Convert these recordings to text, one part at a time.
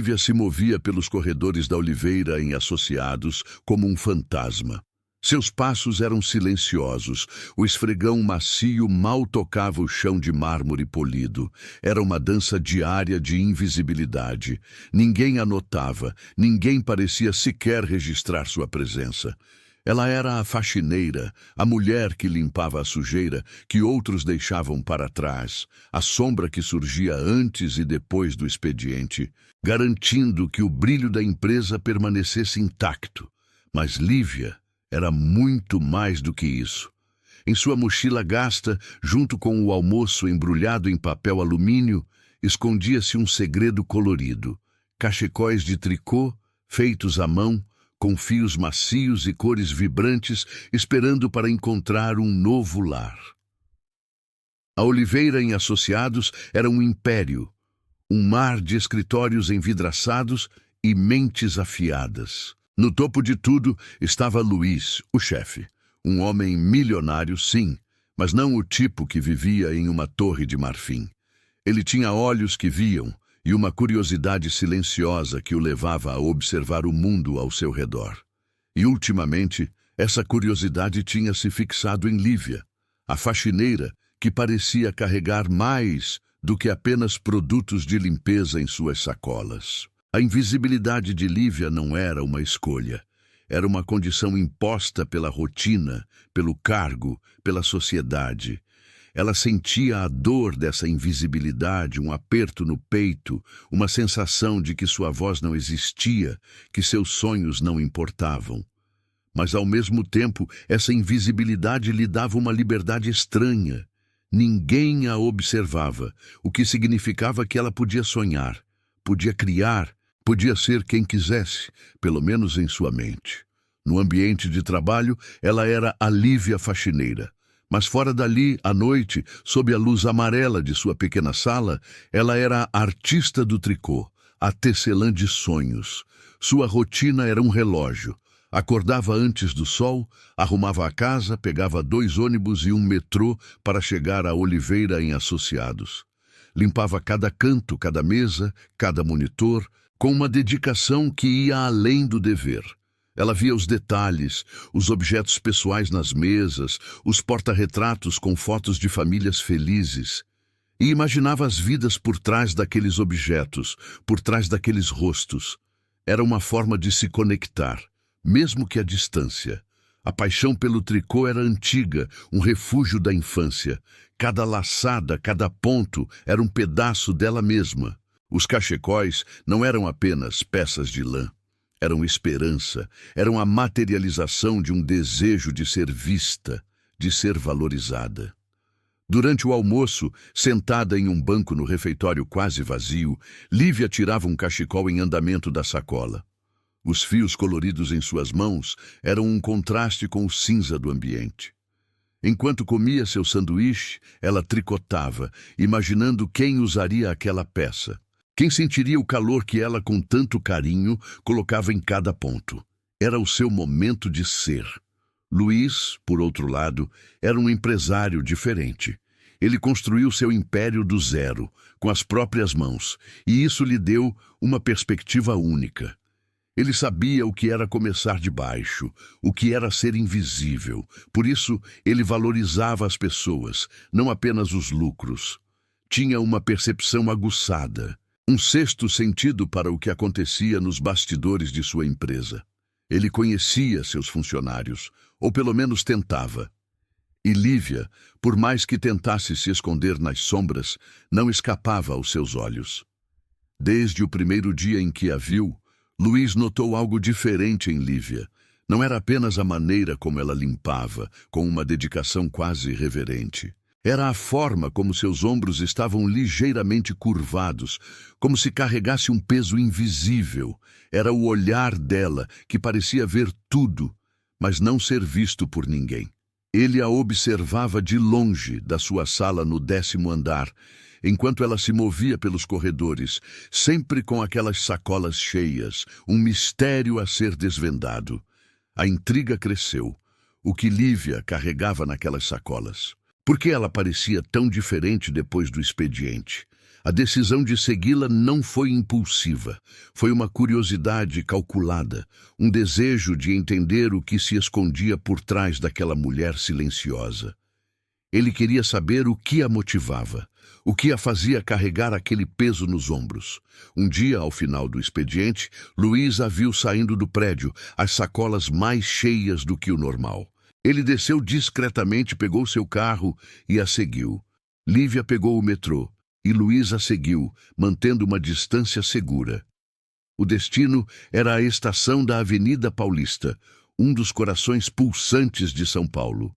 Lívia se movia pelos corredores da Oliveira em Associados como um fantasma. Seus passos eram silenciosos, o esfregão macio mal tocava o chão de mármore polido. Era uma dança diária de invisibilidade. Ninguém a notava, ninguém parecia sequer registrar sua presença. Ela era a faxineira, a mulher que limpava a sujeira que outros deixavam para trás, a sombra que surgia antes e depois do expediente, garantindo que o brilho da empresa permanecesse intacto. Mas Lívia era muito mais do que isso. Em sua mochila gasta, junto com o almoço embrulhado em papel alumínio, escondia-se um segredo colorido. Cachecóis de tricô, feitos à mão, com fios macios e cores vibrantes, esperando para encontrar um novo lar. A Oliveira em Associados era um império, um mar de escritórios envidraçados e mentes afiadas. No topo de tudo estava Luiz, o chefe. Um homem milionário, sim, mas não o tipo que vivia em uma torre de marfim. Ele tinha olhos que viam e uma curiosidade silenciosa que o levava a observar o mundo ao seu redor. E, ultimamente, essa curiosidade tinha se fixado em Lívia, a faxineira que parecia carregar mais do que apenas produtos de limpeza em suas sacolas. A invisibilidade de Lívia não era uma escolha. Era uma condição imposta pela rotina, pelo cargo, pela sociedade. Ela sentia a dor dessa invisibilidade, um aperto no peito, uma sensação de que sua voz não existia, que seus sonhos não importavam. Mas, ao mesmo tempo, essa invisibilidade lhe dava uma liberdade estranha. Ninguém a observava, o que significava que ela podia sonhar, podia criar, podia ser quem quisesse, pelo menos em sua mente. No ambiente de trabalho, ela era a Lívia faxineira. Mas fora dali, à noite, sob a luz amarela de sua pequena sala, ela era a artista do tricô, a tecelã de sonhos. Sua rotina era um relógio. Acordava antes do sol, arrumava a casa, pegava 2 ônibus e um metrô para chegar à Oliveira em Associados. Limpava cada canto, cada mesa, cada monitor, com uma dedicação que ia além do dever. Ela via os detalhes, os objetos pessoais nas mesas, os porta-retratos com fotos de famílias felizes. E imaginava as vidas por trás daqueles objetos, por trás daqueles rostos. Era uma forma de se conectar, mesmo que à distância. A paixão pelo tricô era antiga, um refúgio da infância. Cada laçada, cada ponto era um pedaço dela mesma. Os cachecóis não eram apenas peças de lã. Eram esperança, eram a materialização de um desejo de ser vista, de ser valorizada. Durante o almoço, sentada em um banco no refeitório quase vazio, Lívia tirava um cachecol em andamento da sacola. Os fios coloridos em suas mãos eram um contraste com o cinza do ambiente. Enquanto comia seu sanduíche, ela tricotava, imaginando quem usaria aquela peça. Quem sentiria o calor que ela, com tanto carinho, colocava em cada ponto. Era o seu momento de ser. Luiz, por outro lado, era um empresário diferente. Ele construiu seu império do zero, com as próprias mãos, e isso lhe deu uma perspectiva única. Ele sabia o que era começar de baixo, o que era ser invisível. Por isso, ele valorizava as pessoas, não apenas os lucros. Tinha uma percepção aguçada. Um sexto sentido para o que acontecia nos bastidores de sua empresa. Ele conhecia seus funcionários, ou pelo menos tentava. E Lívia, por mais que tentasse se esconder nas sombras, não escapava aos seus olhos. Desde o primeiro dia em que a viu, Luiz notou algo diferente em Lívia. Não era apenas a maneira como ela limpava, com uma dedicação quase reverente. Era a forma como seus ombros estavam ligeiramente curvados, como se carregasse um peso invisível. Era o olhar dela, que parecia ver tudo, mas não ser visto por ninguém. Ele a observava de longe da sua sala no 10º andar, enquanto ela se movia pelos corredores, sempre com aquelas sacolas cheias, um mistério a ser desvendado. A intriga cresceu. O que Lívia carregava naquelas sacolas? Por que ela parecia tão diferente depois do expediente? A decisão de segui-la não foi impulsiva. Foi uma curiosidade calculada, um desejo de entender o que se escondia por trás daquela mulher silenciosa. Ele queria saber o que a motivava, o que a fazia carregar aquele peso nos ombros. Um dia, ao final do expediente, Luiz a viu saindo do prédio, as sacolas mais cheias do que o normal. Ele desceu discretamente, pegou seu carro e a seguiu. Lívia pegou o metrô e Luiz a seguiu, mantendo uma distância segura. O destino era a estação da Avenida Paulista, um dos corações pulsantes de São Paulo.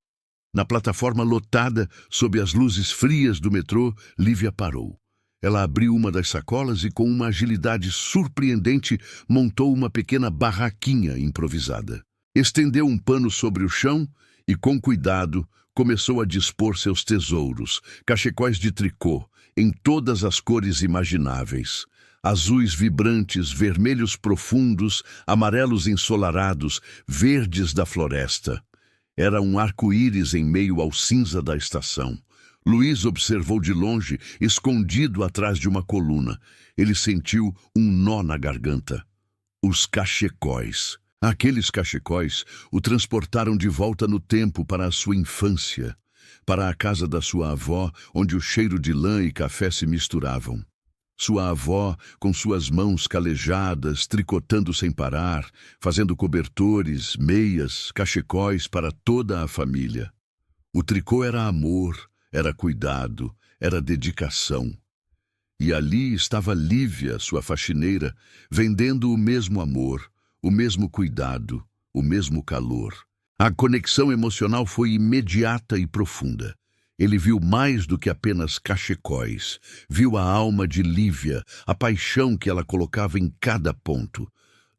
Na plataforma lotada, sob as luzes frias do metrô, Lívia parou. Ela abriu uma das sacolas e, com uma agilidade surpreendente, montou uma pequena barraquinha improvisada. Estendeu um pano sobre o chão e, com cuidado, começou a dispor seus tesouros, cachecóis de tricô, em todas as cores imagináveis. Azuis vibrantes, vermelhos profundos, amarelos ensolarados, verdes da floresta. Era um arco-íris em meio ao cinza da estação. Luiz observou de longe, escondido atrás de uma coluna. Ele sentiu um nó na garganta. Os cachecóis. Aqueles cachecóis o transportaram de volta no tempo para a sua infância, para a casa da sua avó, onde o cheiro de lã e café se misturavam. Sua avó, com suas mãos calejadas, tricotando sem parar, fazendo cobertores, meias, cachecóis para toda a família. O tricô era amor, era cuidado, era dedicação. E ali estava Lívia, sua faxineira, vendendo o mesmo amor, o mesmo cuidado, o mesmo calor. A conexão emocional foi imediata e profunda. Ele viu mais do que apenas cachecóis. Viu a alma de Lívia, a paixão que ela colocava em cada ponto.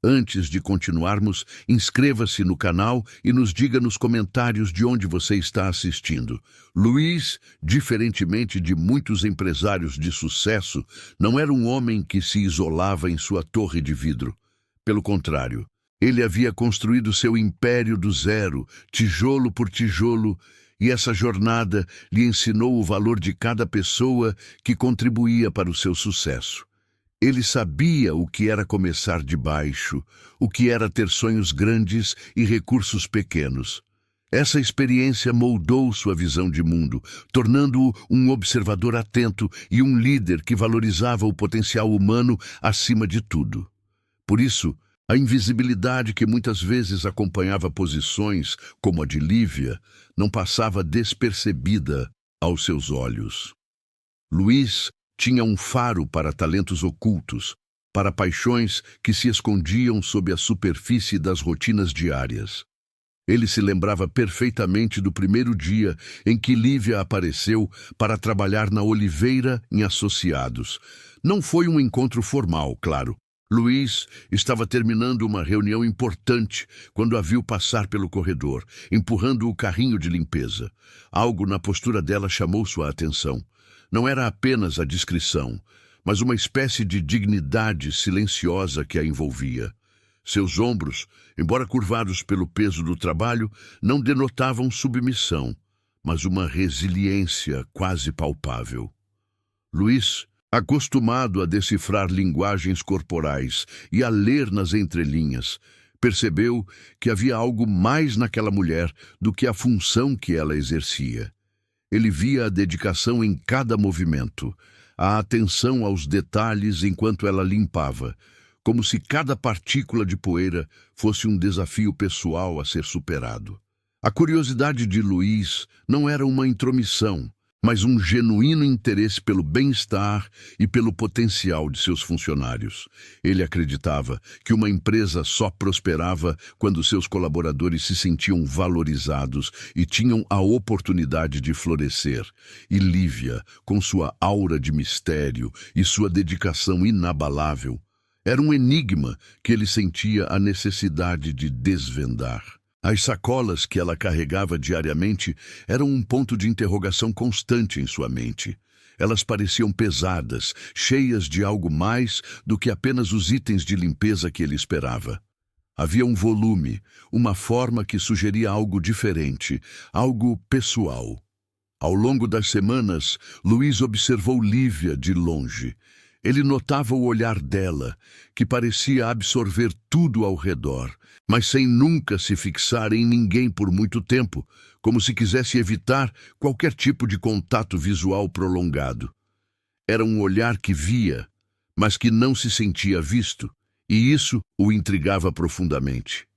Antes de continuarmos, inscreva-se no canal e nos diga nos comentários de onde você está assistindo. Luiz, diferentemente de muitos empresários de sucesso, não era um homem que se isolava em sua torre de vidro. Pelo contrário, ele havia construído seu império do zero, tijolo por tijolo, e essa jornada lhe ensinou o valor de cada pessoa que contribuía para o seu sucesso. Ele sabia o que era começar de baixo, o que era ter sonhos grandes e recursos pequenos. Essa experiência moldou sua visão de mundo, tornando-o um observador atento e um líder que valorizava o potencial humano acima de tudo. Por isso, a invisibilidade que muitas vezes acompanhava posições como a de Lívia não passava despercebida aos seus olhos. Luiz tinha um faro para talentos ocultos, para paixões que se escondiam sob a superfície das rotinas diárias. Ele se lembrava perfeitamente do primeiro dia em que Lívia apareceu para trabalhar na Oliveira em Associados. Não foi um encontro formal, claro. Luiz estava terminando uma reunião importante quando a viu passar pelo corredor, empurrando o carrinho de limpeza. Algo na postura dela chamou sua atenção. Não era apenas a discrição, mas uma espécie de dignidade silenciosa que a envolvia. Seus ombros, embora curvados pelo peso do trabalho, não denotavam submissão, mas uma resiliência quase palpável. Luiz, acostumado a decifrar linguagens corporais e a ler nas entrelinhas, percebeu que havia algo mais naquela mulher do que a função que ela exercia. Ele via a dedicação em cada movimento, a atenção aos detalhes enquanto ela limpava, como se cada partícula de poeira fosse um desafio pessoal a ser superado. A curiosidade de Luiz não era uma intromissão, mas um genuíno interesse pelo bem-estar e pelo potencial de seus funcionários. Ele acreditava que uma empresa só prosperava quando seus colaboradores se sentiam valorizados e tinham a oportunidade de florescer. E Lívia, com sua aura de mistério e sua dedicação inabalável, era um enigma que ele sentia a necessidade de desvendar. As sacolas que ela carregava diariamente eram um ponto de interrogação constante em sua mente. Elas pareciam pesadas, cheias de algo mais do que apenas os itens de limpeza que ele esperava. Havia um volume, uma forma que sugeria algo diferente, algo pessoal. Ao longo das semanas, Luiz observou Lívia de longe. Ele notava o olhar dela, que parecia absorver tudo ao redor, mas sem nunca se fixar em ninguém por muito tempo, como se quisesse evitar qualquer tipo de contato visual prolongado. Era um olhar que via, mas que não se sentia visto, e isso o intrigava profundamente.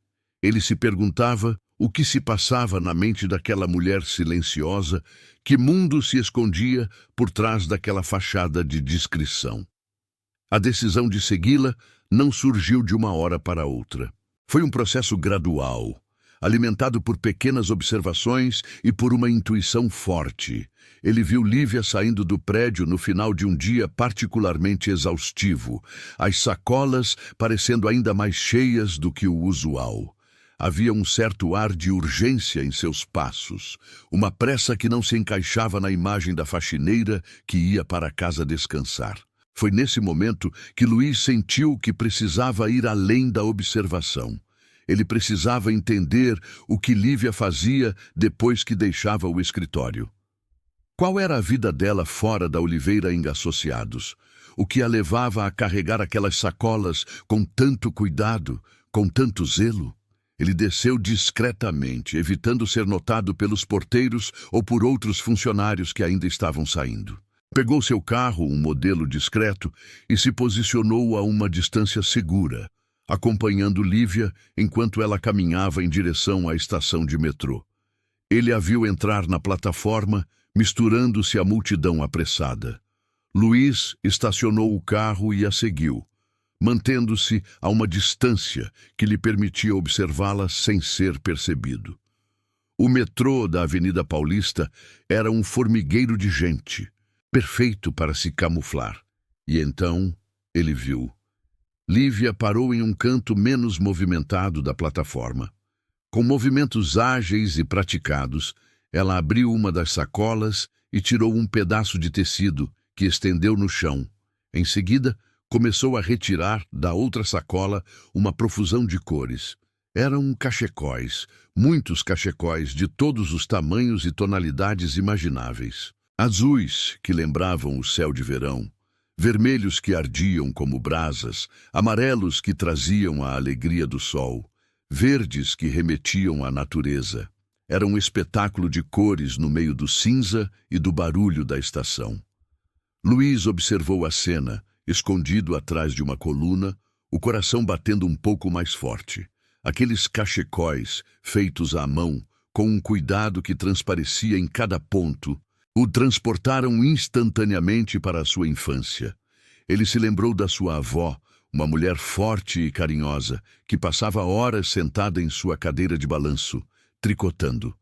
Ele se perguntava o que se passava na mente daquela mulher silenciosa, que mundo se escondia por trás daquela fachada de discrição. A decisão de segui-la não surgiu de uma hora para outra. Foi um processo gradual, alimentado por pequenas observações e por uma intuição forte. Ele viu Lívia saindo do prédio no final de um dia particularmente exaustivo, as sacolas parecendo ainda mais cheias do que o usual. Havia um certo ar de urgência em seus passos, uma pressa que não se encaixava na imagem da faxineira que ia para casa descansar. Foi nesse momento que Luiz sentiu que precisava ir além da observação. Ele precisava entender o que Lívia fazia depois que deixava o escritório. Qual era a vida dela fora da Oliveira Associados? O que a levava a carregar aquelas sacolas com tanto cuidado, com tanto zelo? Ele desceu discretamente, evitando ser notado pelos porteiros ou por outros funcionários que ainda estavam saindo. Pegou seu carro, um modelo discreto, e se posicionou a uma distância segura, acompanhando Lívia enquanto ela caminhava em direção à estação de metrô. Ele a viu entrar na plataforma, misturando-se à multidão apressada. Luiz estacionou o carro e a seguiu, mantendo-se a uma distância que lhe permitia observá-la sem ser percebido. O metrô da Avenida Paulista era um formigueiro de gente, perfeito para se camuflar. E então ele viu. Lívia parou em um canto menos movimentado da plataforma. Com movimentos ágeis e praticados, ela abriu uma das sacolas e tirou um pedaço de tecido que estendeu no chão. Em seguida, começou a retirar da outra sacola uma profusão de cores. Eram cachecóis, muitos cachecóis de todos os tamanhos e tonalidades imagináveis. Azuis, que lembravam o céu de verão, vermelhos que ardiam como brasas, amarelos que traziam a alegria do sol, verdes que remetiam à natureza. Era um espetáculo de cores no meio do cinza e do barulho da estação. Luiz observou a cena, escondido atrás de uma coluna, o coração batendo um pouco mais forte. Aqueles cachecóis, feitos à mão, com um cuidado que transparecia em cada ponto, o transportaram instantaneamente para a sua infância. Ele se lembrou da sua avó, uma mulher forte e carinhosa, que passava horas sentada em sua cadeira de balanço, tricotando.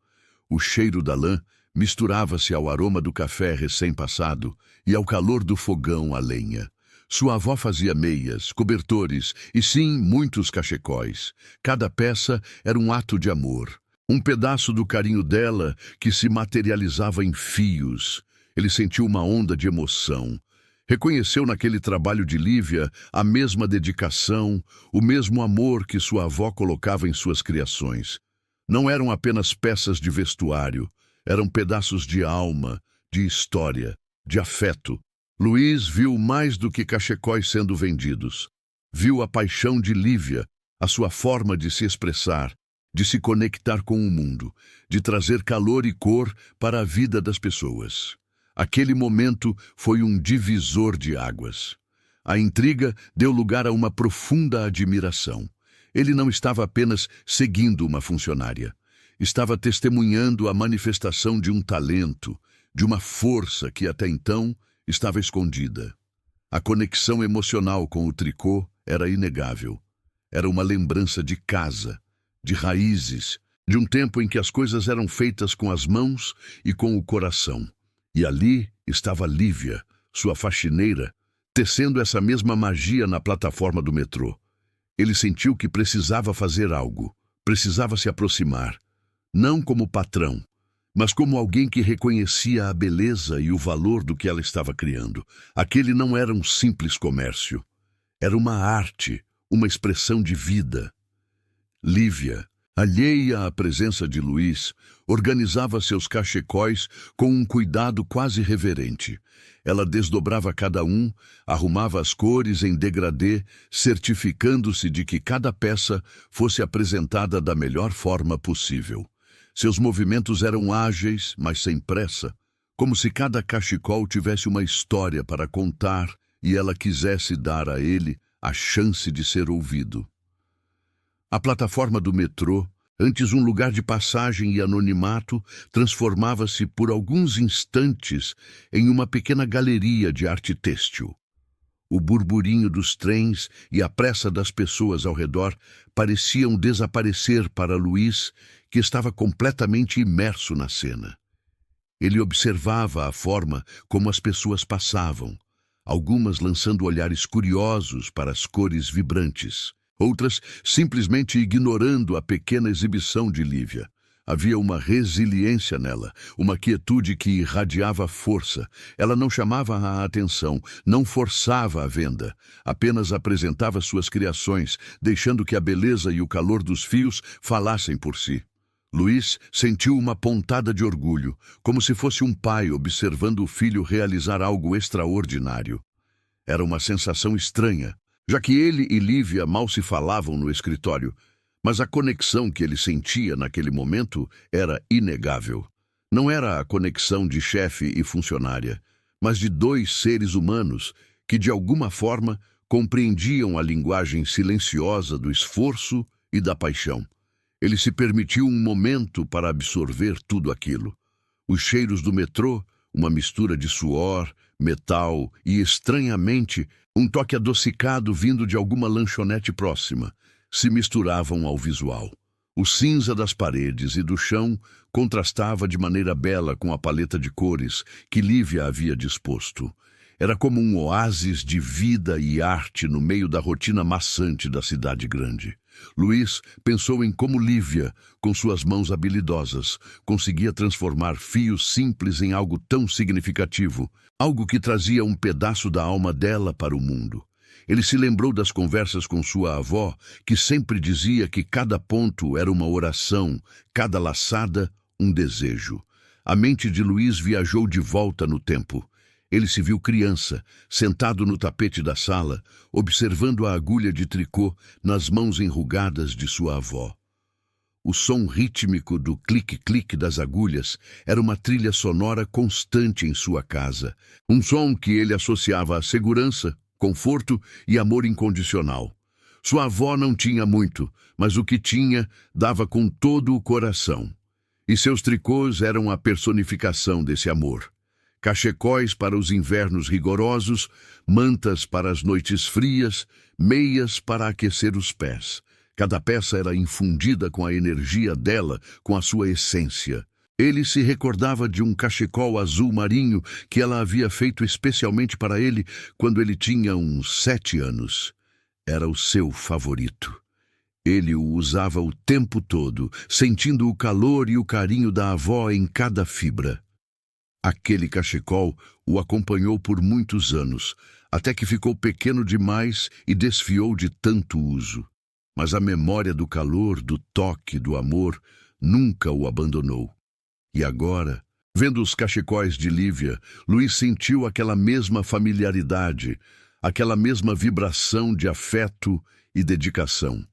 O cheiro da lã misturava-se ao aroma do café recém-passado e ao calor do fogão a lenha. Sua avó fazia meias, cobertores e, sim, muitos cachecóis. Cada peça era um ato de amor, um pedaço do carinho dela que se materializava em fios. Ele sentiu uma onda de emoção. Reconheceu naquele trabalho de Lívia a mesma dedicação, o mesmo amor que sua avó colocava em suas criações. Não eram apenas peças de vestuário, eram pedaços de alma, de história, de afeto. Luiz viu mais do que cachecóis sendo vendidos. Viu a paixão de Lívia, a sua forma de se expressar, de se conectar com o mundo, de trazer calor e cor para a vida das pessoas. Aquele momento foi um divisor de águas. A intriga deu lugar a uma profunda admiração. Ele não estava apenas seguindo uma funcionária. Estava testemunhando a manifestação de um talento, de uma força que até então estava escondida. A conexão emocional com o tricô era inegável. Era uma lembrança de casa, de raízes, de um tempo em que as coisas eram feitas com as mãos e com o coração. E ali estava Lívia, sua faxineira, tecendo essa mesma magia na plataforma do metrô. Ele sentiu que precisava fazer algo, precisava se aproximar, não como patrão, mas como alguém que reconhecia a beleza e o valor do que ela estava criando. Aquele não era um simples comércio. Era uma arte, uma expressão de vida. Lívia, Alheia à presença de Luiz, organizava seus cachecóis com um cuidado quase reverente. Ela desdobrava cada um, arrumava as cores em degradê, certificando-se de que cada peça fosse apresentada da melhor forma possível. Seus movimentos eram ágeis, mas sem pressa, como se cada cachecol tivesse uma história para contar e ela quisesse dar a ele a chance de ser ouvido. A plataforma do metrô, antes um lugar de passagem e anonimato, transformava-se por alguns instantes em uma pequena galeria de arte têxtil. O burburinho dos trens e a pressa das pessoas ao redor pareciam desaparecer para Luiz, que estava completamente imerso na cena. Ele observava a forma como as pessoas passavam, algumas lançando olhares curiosos para as cores vibrantes, outras simplesmente ignorando a pequena exibição de Lívia. Havia uma resiliência nela, uma quietude que irradiava força. Ela não chamava a atenção, não forçava a venda, apenas apresentava suas criações, deixando que a beleza e o calor dos fios falassem por si. Luiz sentiu uma pontada de orgulho, como se fosse um pai observando o filho realizar algo extraordinário. Era uma sensação estranha, já que ele e Lívia mal se falavam no escritório, mas a conexão que ele sentia naquele momento era inegável. Não era a conexão de chefe e funcionária, mas de dois seres humanos que, de alguma forma, compreendiam a linguagem silenciosa do esforço e da paixão. Ele se permitiu um momento para absorver tudo aquilo. Os cheiros do metrô, uma mistura de suor, metal e, estranhamente, um toque adocicado vindo de alguma lanchonete próxima, se misturavam ao visual. O cinza das paredes e do chão contrastava de maneira bela com a paleta de cores que Lívia havia disposto. Era como um oásis de vida e arte no meio da rotina maçante da cidade grande. Luiz pensou em como Lívia, com suas mãos habilidosas, conseguia transformar fios simples em algo tão significativo, algo que trazia um pedaço da alma dela para o mundo. Ele se lembrou das conversas com sua avó, que sempre dizia que cada ponto era uma oração, cada laçada um desejo. A mente de Luiz viajou de volta no tempo. Ele se viu criança, sentado no tapete da sala, observando a agulha de tricô nas mãos enrugadas de sua avó. O som rítmico do clique-clique das agulhas era uma trilha sonora constante em sua casa, um som que ele associava à segurança, conforto e amor incondicional. Sua avó não tinha muito, mas o que tinha dava com todo o coração. E seus tricôs eram a personificação desse amor. Cachecóis para os invernos rigorosos, mantas para as noites frias, meias para aquecer os pés. Cada peça era infundida com a energia dela, com a sua essência. Ele se recordava de um cachecol azul marinho que ela havia feito especialmente para ele quando ele tinha uns 7 anos. Era o seu favorito. Ele o usava o tempo todo, sentindo o calor e o carinho da avó em cada fibra. Aquele cachecol o acompanhou por muitos anos, até que ficou pequeno demais e desfiou de tanto uso. Mas a memória do calor, do toque, do amor, nunca o abandonou. E agora, vendo os cachecóis de Lívia, Luiz sentiu aquela mesma familiaridade, aquela mesma vibração de afeto e dedicação.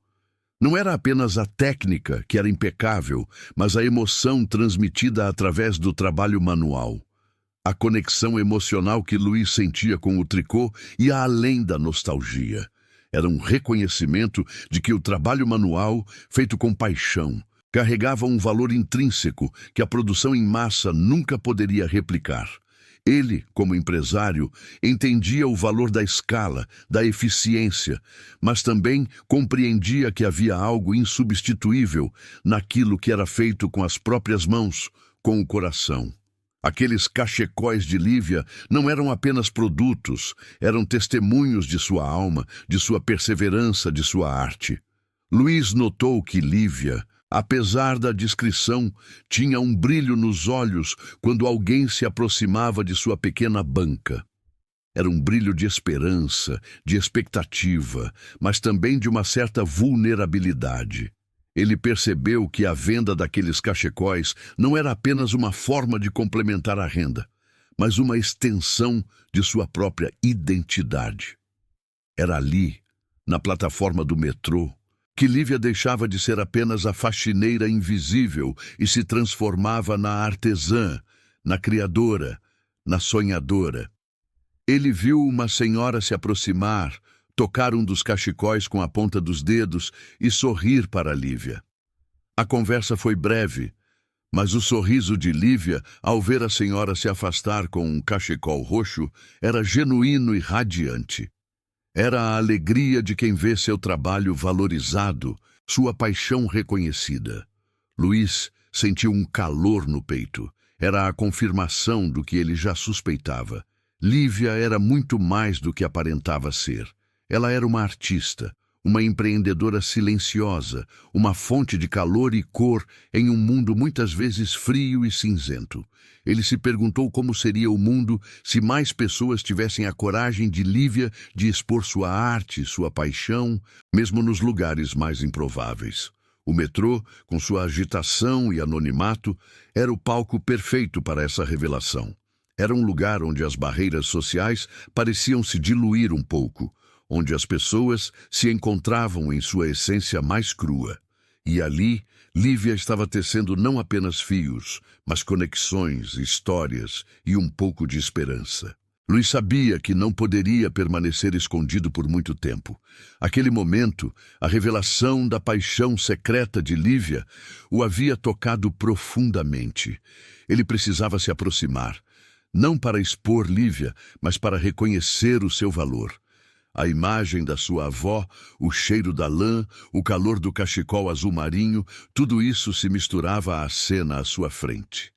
Não era apenas a técnica, que era impecável, mas a emoção transmitida através do trabalho manual. A conexão emocional que Luiz sentia com o tricô ia além da nostalgia. Era um reconhecimento de que o trabalho manual, feito com paixão, carregava um valor intrínseco que a produção em massa nunca poderia replicar. Ele, como empresário, entendia o valor da escala, da eficiência, mas também compreendia que havia algo insubstituível naquilo que era feito com as próprias mãos, com o coração. Aqueles cachecóis de Lívia não eram apenas produtos, eram testemunhos de sua alma, de sua perseverança, de sua arte. Luiz notou que Lívia, apesar da discrição, tinha um brilho nos olhos quando alguém se aproximava de sua pequena banca. Era um brilho de esperança, de expectativa, mas também de uma certa vulnerabilidade. Ele percebeu que a venda daqueles cachecóis não era apenas uma forma de complementar a renda, mas uma extensão de sua própria identidade. Era ali, na plataforma do metrô, que Lívia deixava de ser apenas a faxineira invisível e se transformava na artesã, na criadora, na sonhadora. Ele viu uma senhora se aproximar, tocar um dos cachecóis com a ponta dos dedos e sorrir para Lívia. A conversa foi breve, mas o sorriso de Lívia, ao ver a senhora se afastar com um cachecol roxo, era genuíno e radiante. Era a alegria de quem vê seu trabalho valorizado, sua paixão reconhecida. Luiz sentiu um calor no peito. Era a confirmação do que ele já suspeitava. Lívia era muito mais do que aparentava ser. Ela era uma artista, uma empreendedora silenciosa, uma fonte de calor e cor em um mundo muitas vezes frio e cinzento. Ele se perguntou como seria o mundo se mais pessoas tivessem a coragem de Lívia de expor sua arte, sua paixão, mesmo nos lugares mais improváveis. O metrô, com sua agitação e anonimato, era o palco perfeito para essa revelação. Era um lugar onde as barreiras sociais pareciam se diluir um pouco, onde as pessoas se encontravam em sua essência mais crua. E ali, Lívia estava tecendo não apenas fios, mas conexões, histórias e um pouco de esperança. Luiz sabia que não poderia permanecer escondido por muito tempo. Aquele momento, a revelação da paixão secreta de Lívia o havia tocado profundamente. Ele precisava se aproximar, não para expor Lívia, mas para reconhecer o seu valor. A imagem da sua avó, o cheiro da lã, o calor do cachecol azul marinho, tudo isso se misturava à cena à sua frente.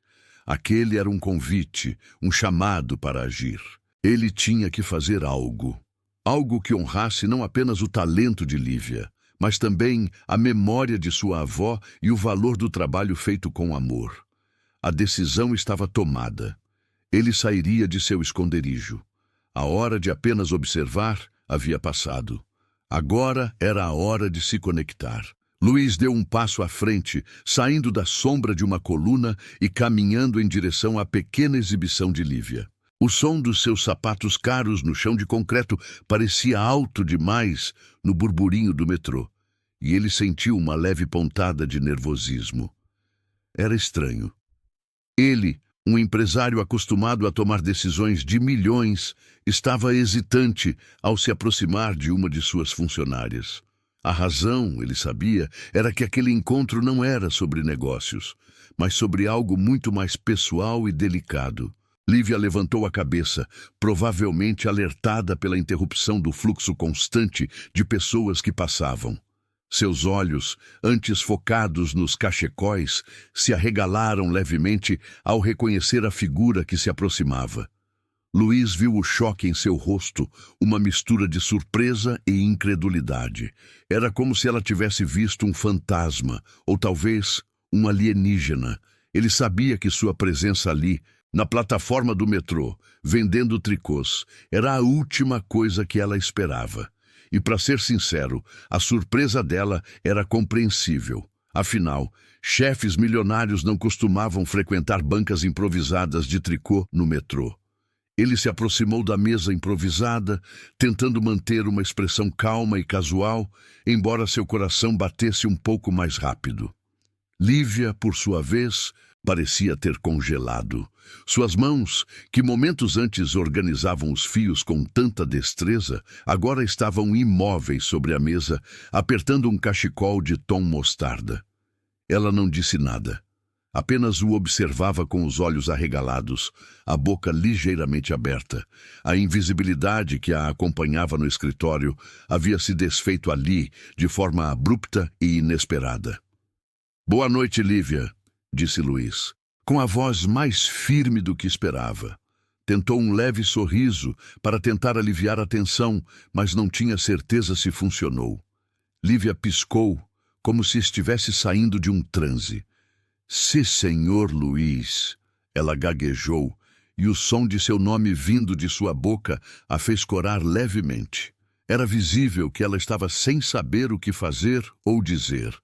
Aquele era um convite, um chamado para agir. Ele tinha que fazer algo. Algo que honrasse não apenas o talento de Lívia, mas também a memória de sua avó e o valor do trabalho feito com amor. A decisão estava tomada. Ele sairia de seu esconderijo. A hora de apenas observar havia passado. Agora era a hora de se conectar. Luiz deu um passo à frente, saindo da sombra de uma coluna e caminhando em direção à pequena exibição de Lívia. O som dos seus sapatos caros no chão de concreto parecia alto demais no burburinho do metrô, e ele sentiu uma leve pontada de nervosismo. Era estranho. Ele, um empresário acostumado a tomar decisões de milhões, estava hesitante ao se aproximar de uma de suas funcionárias. A razão, ele sabia, era que aquele encontro não era sobre negócios, mas sobre algo muito mais pessoal e delicado. Lívia levantou a cabeça, provavelmente alertada pela interrupção do fluxo constante de pessoas que passavam. Seus olhos, antes focados nos cachecóis, se arregalaram levemente ao reconhecer a figura que se aproximava. Luiz viu o choque em seu rosto, uma mistura de surpresa e incredulidade. Era como se ela tivesse visto um fantasma, ou talvez um alienígena. Ele sabia que sua presença ali, na plataforma do metrô, vendendo tricôs, era a última coisa que ela esperava. E, para ser sincero, a surpresa dela era compreensível. Afinal, chefes milionários não costumavam frequentar bancas improvisadas de tricô no metrô. Ele se aproximou da mesa improvisada, tentando manter uma expressão calma e casual, embora seu coração batesse um pouco mais rápido. Lívia, por sua vez, parecia ter congelado. Suas mãos, que momentos antes organizavam os fios com tanta destreza, agora estavam imóveis sobre a mesa, apertando um cachecol de tom mostarda. Ela não disse nada. Apenas o observava com os olhos arregalados, a boca ligeiramente aberta. A invisibilidade que a acompanhava no escritório havia se desfeito ali, de forma abrupta e inesperada. "Boa noite, Lívia", disse Luiz, com a voz mais firme do que esperava. Tentou um leve sorriso para tentar aliviar a tensão, mas não tinha certeza se funcionou. Lívia piscou, como se estivesse saindo de um transe. "Sim, senhor Luiz", ela gaguejou, e o som de seu nome vindo de sua boca a fez corar levemente. Era visível que ela estava sem saber o que fazer ou dizer.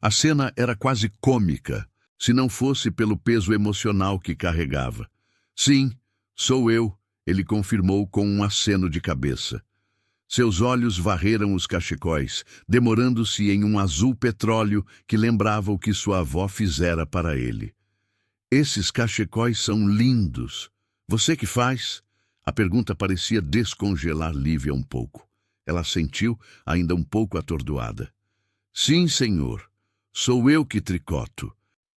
A cena era quase cômica, se não fosse pelo peso emocional que carregava. Sim, sou eu, ele confirmou com um aceno de cabeça. Seus olhos varreram os cachecóis, demorando-se em um azul petróleo que lembrava o que sua avó fizera para ele. Esses cachecóis são lindos. Você que faz? A pergunta parecia descongelar Lívia um pouco. Ela sentiu, ainda um pouco atordoada. Sim, senhor. Sou eu que tricoto.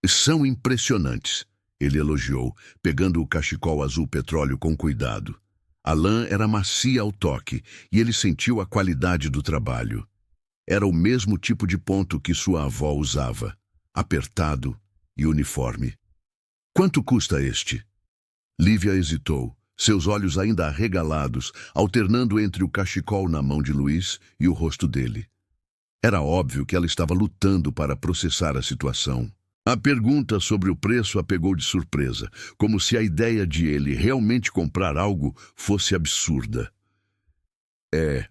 São impressionantes, ele elogiou, pegando o cachecol azul petróleo com cuidado. A lã era macia ao toque e ele sentiu a qualidade do trabalho. Era o mesmo tipo de ponto que sua avó usava, apertado e uniforme. Quanto custa este? Lívia hesitou, seus olhos ainda arregalados, alternando entre o cachecol na mão de Luís e o rosto dele. Era óbvio que ela estava lutando para processar a situação. A pergunta sobre o preço a pegou de surpresa, como se a ideia de ele realmente comprar algo fosse absurda. É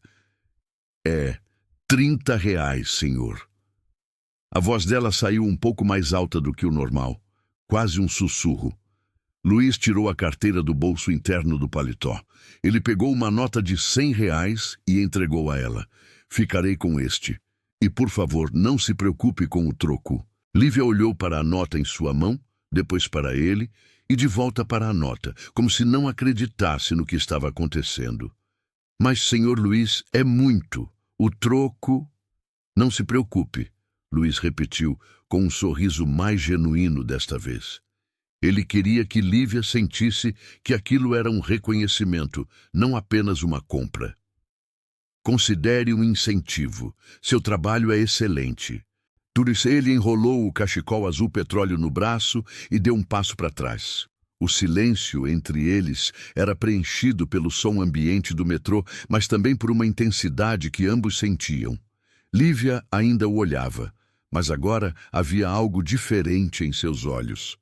30 reais, senhor. A voz dela saiu um pouco mais alta do que o normal, quase um sussurro. Luís tirou a carteira do bolso interno do paletó. Ele pegou uma nota de 100 reais e entregou a ela. Ficarei com este. E, por favor, não se preocupe com o troco. Lívia olhou para a nota em sua mão, depois para ele e de volta para a nota, como se não acreditasse no que estava acontecendo. Mas, senhor Luís, é muito. O troco... Não se preocupe, Luís repetiu, com um sorriso mais genuíno desta vez. Ele queria que Lívia sentisse que aquilo era um reconhecimento, não apenas uma compra. Considere um incentivo. Seu trabalho é excelente. Ele enrolou o cachecol azul petróleo no braço e deu um passo para trás. O silêncio entre eles era preenchido pelo som ambiente do metrô, mas também por uma intensidade que ambos sentiam. Lívia ainda o olhava, mas agora havia algo diferente em seus olhos.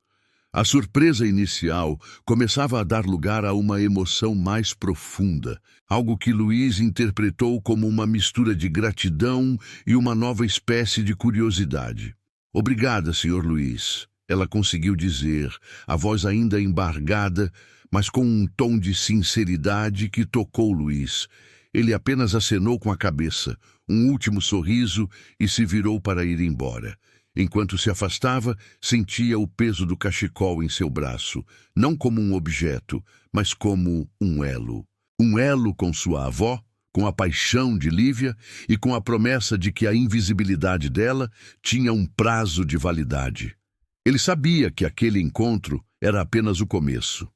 A surpresa inicial começava a dar lugar a uma emoção mais profunda, algo que Luís interpretou como uma mistura de gratidão e uma nova espécie de curiosidade. Obrigada, senhor Luís, ela conseguiu dizer, a voz ainda embargada, mas com um tom de sinceridade que tocou Luís. Ele apenas acenou com a cabeça, um último sorriso e se virou para ir embora. Enquanto se afastava, sentia o peso do cachecol em seu braço, não como um objeto, mas como um elo. Um elo com sua avó, com a paixão de Lívia e com a promessa de que a invisibilidade dela tinha um prazo de validade. Ele sabia que aquele encontro era apenas o começo.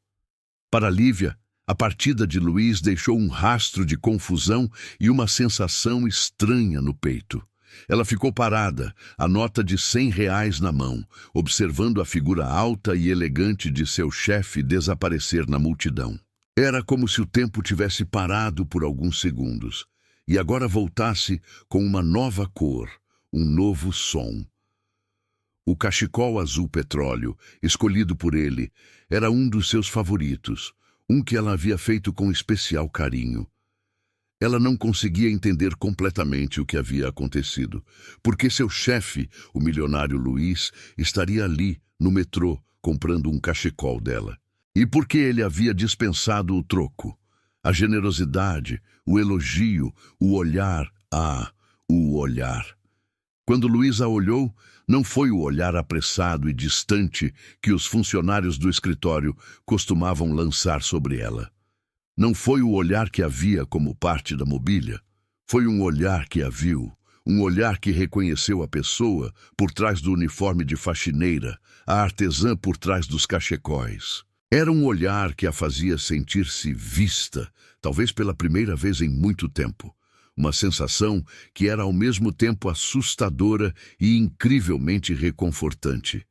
Para Lívia, a partida de Luís deixou um rastro de confusão e uma sensação estranha no peito. Ela ficou parada, a nota de 100 reais na mão, observando a figura alta e elegante de seu chefe desaparecer na multidão. Era como se o tempo tivesse parado por alguns segundos, e agora voltasse com uma nova cor, um novo som. O cachecol azul petróleo, escolhido por ele, era um dos seus favoritos, um que ela havia feito com especial carinho. Ela não conseguia entender completamente o que havia acontecido, porque seu chefe, o milionário Luís, estaria ali, no metrô, comprando um cachecol dela. E por que ele havia dispensado o troco? A generosidade, o elogio, o olhar, o olhar. Quando Luís a olhou, não foi o olhar apressado e distante que os funcionários do escritório costumavam lançar sobre ela. Não foi o olhar que a via como parte da mobília. Foi um olhar que a viu, um olhar que reconheceu a pessoa por trás do uniforme de faxineira, a artesã por trás dos cachecóis. Era um olhar que a fazia sentir-se vista, talvez pela primeira vez em muito tempo. Uma sensação que era ao mesmo tempo assustadora e incrivelmente reconfortante.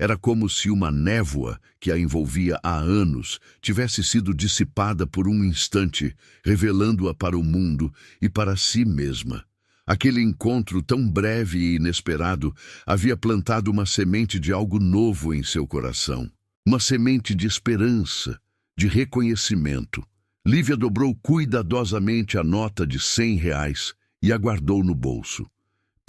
Era como se uma névoa que a envolvia há anos tivesse sido dissipada por um instante, revelando-a para o mundo e para si mesma. Aquele encontro tão breve e inesperado havia plantado uma semente de algo novo em seu coração. Uma semente de esperança, de reconhecimento. Lívia dobrou cuidadosamente a nota de 100 reais e a guardou no bolso.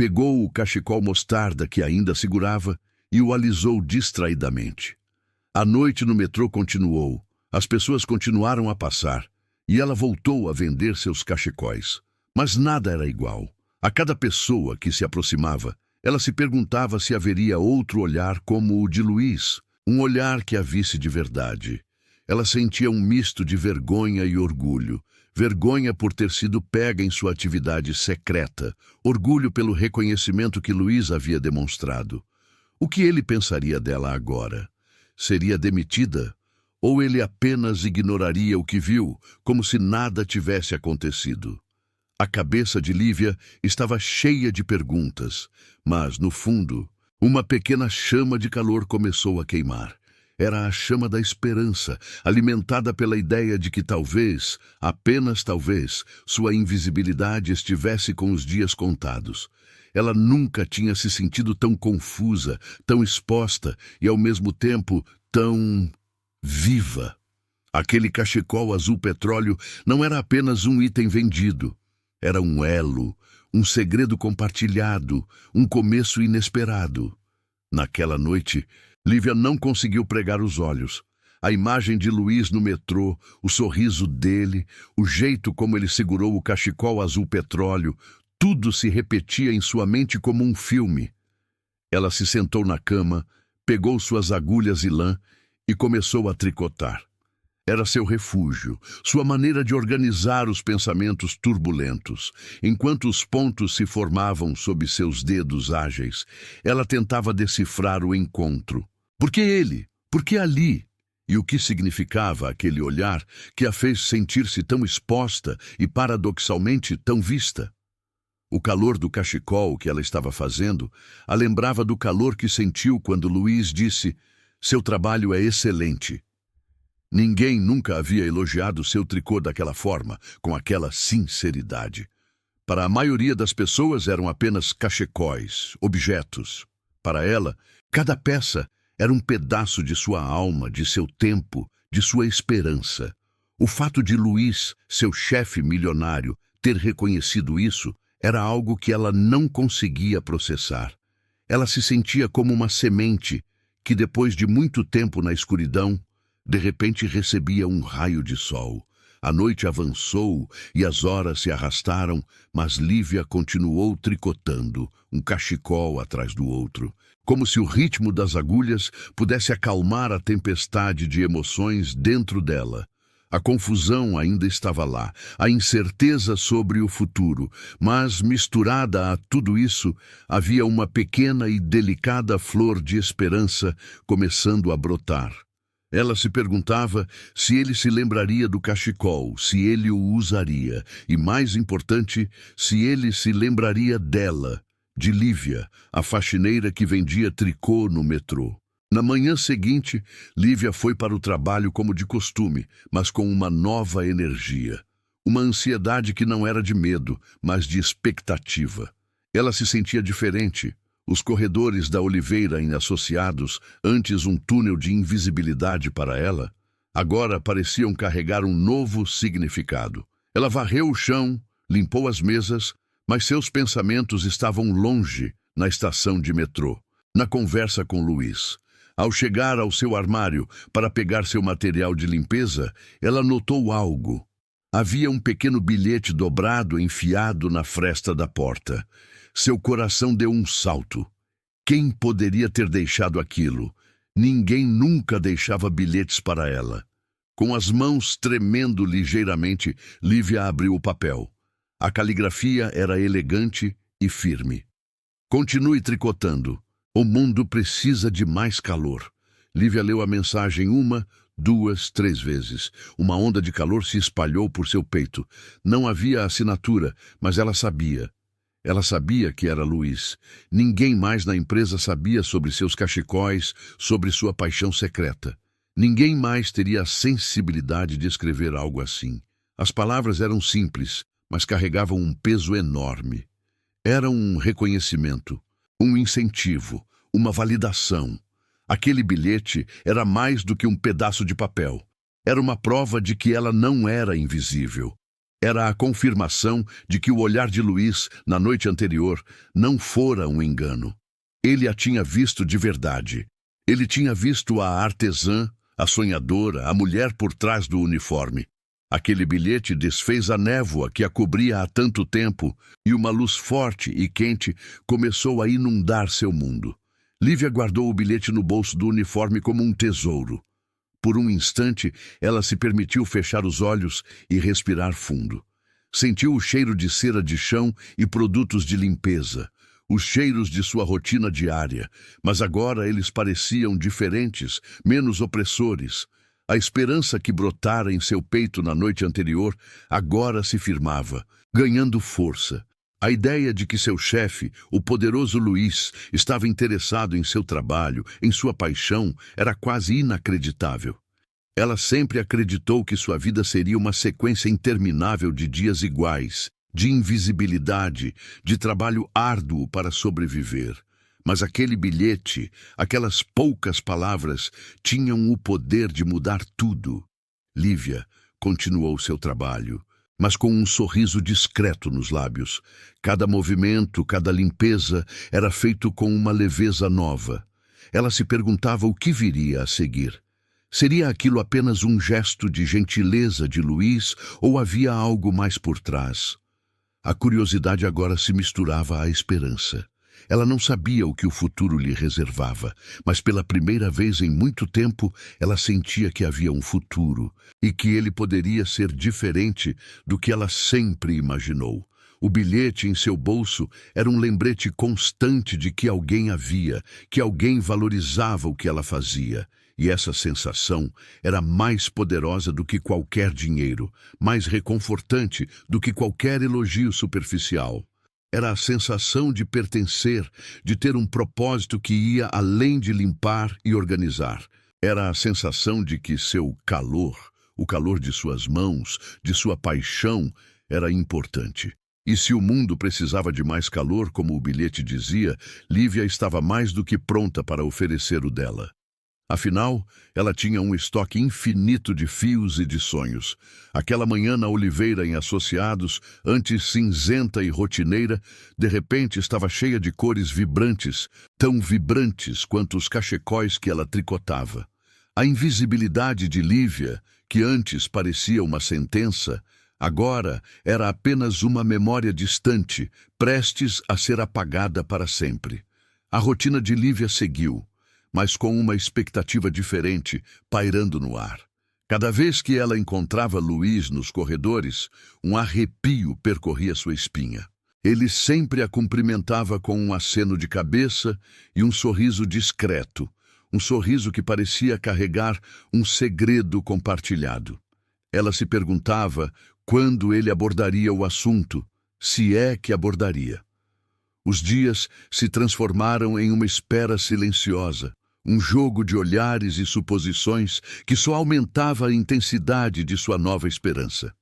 Pegou o cachecol mostarda que ainda segurava e o alisou distraidamente. A noite no metrô continuou. As pessoas continuaram a passar e ela voltou a vender seus cachecóis. Mas nada era igual. A cada pessoa que se aproximava, ela se perguntava se haveria outro olhar como o de Luiz, um olhar que a visse de verdade. Ela sentia um misto de vergonha e orgulho. Vergonha por ter sido pega em sua atividade secreta, orgulho pelo reconhecimento que Luiz havia demonstrado. O que ele pensaria dela agora? Seria demitida? Ou ele apenas ignoraria o que viu, como se nada tivesse acontecido? A cabeça de Lívia estava cheia de perguntas, mas, no fundo, uma pequena chama de calor começou a queimar. Era a chama da esperança, alimentada pela ideia de que talvez, apenas talvez, sua invisibilidade estivesse com os dias contados. Ela nunca tinha se sentido tão confusa, tão exposta e, ao mesmo tempo, tão viva. Aquele cachecol azul petróleo não era apenas um item vendido. Era um elo, um segredo compartilhado, um começo inesperado. Naquela noite, Lívia não conseguiu pregar os olhos. A imagem de Luiz no metrô, o sorriso dele, o jeito como ele segurou o cachecol azul petróleo, tudo se repetia em sua mente como um filme. Ela se sentou na cama, pegou suas agulhas e lã e começou a tricotar. Era seu refúgio, sua maneira de organizar os pensamentos turbulentos. Enquanto os pontos se formavam sob seus dedos ágeis, ela tentava decifrar o encontro. Por que ele? Por que ali? E o que significava aquele olhar que a fez sentir-se tão exposta e, paradoxalmente, tão vista? O calor do cachecol que ela estava fazendo a lembrava do calor que sentiu quando Luiz disse: "Seu trabalho é excelente." Ninguém nunca havia elogiado seu tricô daquela forma, com aquela sinceridade. Para a maioria das pessoas eram apenas cachecóis, objetos. Para ela, cada peça era um pedaço de sua alma, de seu tempo, de sua esperança. O fato de Luiz, seu chefe milionário, ter reconhecido isso era algo que ela não conseguia processar. Ela se sentia como uma semente que, depois de muito tempo na escuridão, de repente recebia um raio de sol. A noite avançou e as horas se arrastaram, mas Lívia continuou tricotando, um cachecol atrás do outro, como se o ritmo das agulhas pudesse acalmar a tempestade de emoções dentro dela. A confusão ainda estava lá, a incerteza sobre o futuro, mas misturada a tudo isso, havia uma pequena e delicada flor de esperança começando a brotar. Ela se perguntava se ele se lembraria do cachecol, se ele o usaria, e, mais importante, se ele se lembraria dela, de Lívia, a faxineira que vendia tricô no metrô. Na manhã seguinte, Lívia foi para o trabalho como de costume, mas com uma nova energia. Uma ansiedade que não era de medo, mas de expectativa. Ela se sentia diferente. Os corredores da Oliveira em Associados, antes um túnel de invisibilidade para ela, agora pareciam carregar um novo significado. Ela varreu o chão, limpou as mesas, mas seus pensamentos estavam longe, na estação de metrô, na conversa com Luiz. Ao chegar ao seu armário para pegar seu material de limpeza, ela notou algo. Havia um pequeno bilhete dobrado enfiado na fresta da porta. Seu coração deu um salto. Quem poderia ter deixado aquilo? Ninguém nunca deixava bilhetes para ela. Com as mãos tremendo ligeiramente, Lívia abriu o papel. A caligrafia era elegante e firme. "Continue tricotando. O mundo precisa de mais calor." Lívia leu a mensagem 1, 2, 3 vezes. Uma onda de calor se espalhou por seu peito. Não havia assinatura, mas ela sabia. Ela sabia que era Luiz. Ninguém mais na empresa sabia sobre seus cachecóis, sobre sua paixão secreta. Ninguém mais teria a sensibilidade de escrever algo assim. As palavras eram simples, mas carregavam um peso enorme. Era um reconhecimento, um incentivo, uma validação. Aquele bilhete era mais do que um pedaço de papel. Era uma prova de que ela não era invisível. Era a confirmação de que o olhar de Luiz, na noite anterior, não fora um engano. Ele a tinha visto de verdade. Ele tinha visto a artesã, a sonhadora, a mulher por trás do uniforme. Aquele bilhete desfez a névoa que a cobria há tanto tempo e uma luz forte e quente começou a inundar seu mundo. Lívia guardou o bilhete no bolso do uniforme como um tesouro. Por um instante, ela se permitiu fechar os olhos e respirar fundo. Sentiu o cheiro de cera de chão e produtos de limpeza, os cheiros de sua rotina diária, mas agora eles pareciam diferentes, menos opressores. A esperança que brotara em seu peito na noite anterior agora se firmava, ganhando força. A ideia de que seu chefe, o poderoso Luiz, estava interessado em seu trabalho, em sua paixão, era quase inacreditável. Ela sempre acreditou que sua vida seria uma sequência interminável de dias iguais, de invisibilidade, de trabalho árduo para sobreviver. Mas aquele bilhete, aquelas poucas palavras, tinham o poder de mudar tudo. Lívia continuou seu trabalho, mas com um sorriso discreto nos lábios. Cada movimento, cada limpeza era feito com uma leveza nova. Ela se perguntava o que viria a seguir. Seria aquilo apenas um gesto de gentileza de Luiz ou havia algo mais por trás? A curiosidade agora se misturava à esperança. Ela não sabia o que o futuro lhe reservava, mas pela primeira vez em muito tempo ela sentia que havia um futuro e que ele poderia ser diferente do que ela sempre imaginou. O bilhete em seu bolso era um lembrete constante de que alguém havia, que alguém valorizava o que ela fazia. E essa sensação era mais poderosa do que qualquer dinheiro, mais reconfortante do que qualquer elogio superficial. Era a sensação de pertencer, de ter um propósito que ia além de limpar e organizar. Era a sensação de que seu calor, o calor de suas mãos, de sua paixão, era importante. E se o mundo precisava de mais calor, como o bilhete dizia, Lívia estava mais do que pronta para oferecer o dela. Afinal, ela tinha um estoque infinito de fios e de sonhos. Aquela manhã na Oliveira em Associados, antes cinzenta e rotineira, de repente estava cheia de cores vibrantes, tão vibrantes quanto os cachecóis que ela tricotava. A invisibilidade de Lívia, que antes parecia uma sentença, agora era apenas uma memória distante, prestes a ser apagada para sempre. A rotina de Lívia seguiu, mas com uma expectativa diferente pairando no ar. Cada vez que ela encontrava Luiz nos corredores, um arrepio percorria sua espinha. Ele sempre a cumprimentava com um aceno de cabeça e um sorriso discreto, um sorriso que parecia carregar um segredo compartilhado. Ela se perguntava quando ele abordaria o assunto, se é que abordaria. Os dias se transformaram em uma espera silenciosa, um jogo de olhares e suposições que só aumentava a intensidade de sua nova esperança.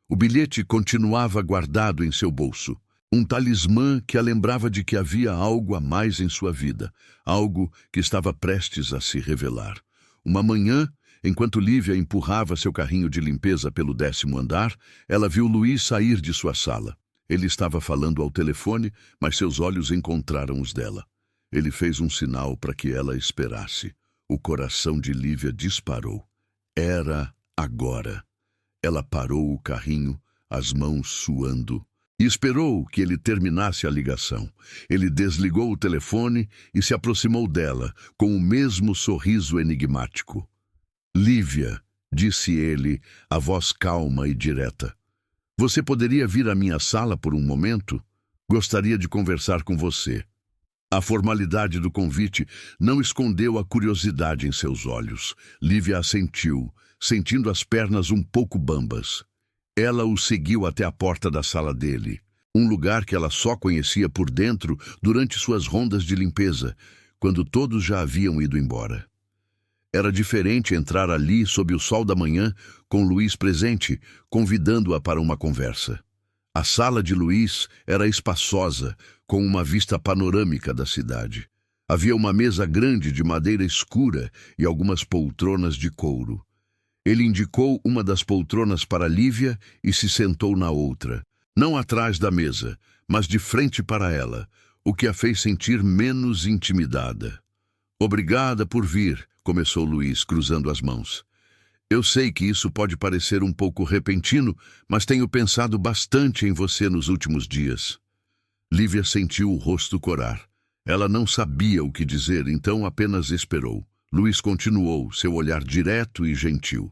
O bilhete continuava guardado em seu bolso, um talismã que a lembrava de que havia algo a mais em sua vida, algo que estava prestes a se revelar. Uma manhã, enquanto Lívia empurrava seu carrinho de limpeza pelo 10º andar, ela viu Luiz sair de sua sala. Ele estava falando ao telefone, mas seus olhos encontraram os dela. Ele fez um sinal para que ela esperasse. O coração de Lívia disparou. Era agora. Ela parou o carrinho, as mãos suando, e esperou que ele terminasse a ligação. Ele desligou o telefone e se aproximou dela, com o mesmo sorriso enigmático. Lívia, disse ele, a voz calma e direta. Você poderia vir à minha sala por um momento? Gostaria de conversar com você. A formalidade do convite não escondeu a curiosidade em seus olhos. Lívia assentiu, sentindo as pernas um pouco bambas. Ela o seguiu até a porta da sala dele, um lugar que ela só conhecia por dentro durante suas rondas de limpeza, quando todos já haviam ido embora. Era diferente entrar ali sob o sol da manhã, com Luiz presente, convidando-a para uma conversa. A sala de Luiz era espaçosa, com uma vista panorâmica da cidade. Havia uma mesa grande de madeira escura e algumas poltronas de couro. Ele indicou uma das poltronas para Lívia e se sentou na outra, não atrás da mesa, mas de frente para ela, o que a fez sentir menos intimidada. Obrigada por vir, começou Luís, cruzando as mãos. Eu sei que isso pode parecer um pouco repentino, mas tenho pensado bastante em você nos últimos dias. Lívia sentiu o rosto corar. Ela não sabia o que dizer, então apenas esperou. Luís continuou, seu olhar direto e gentil.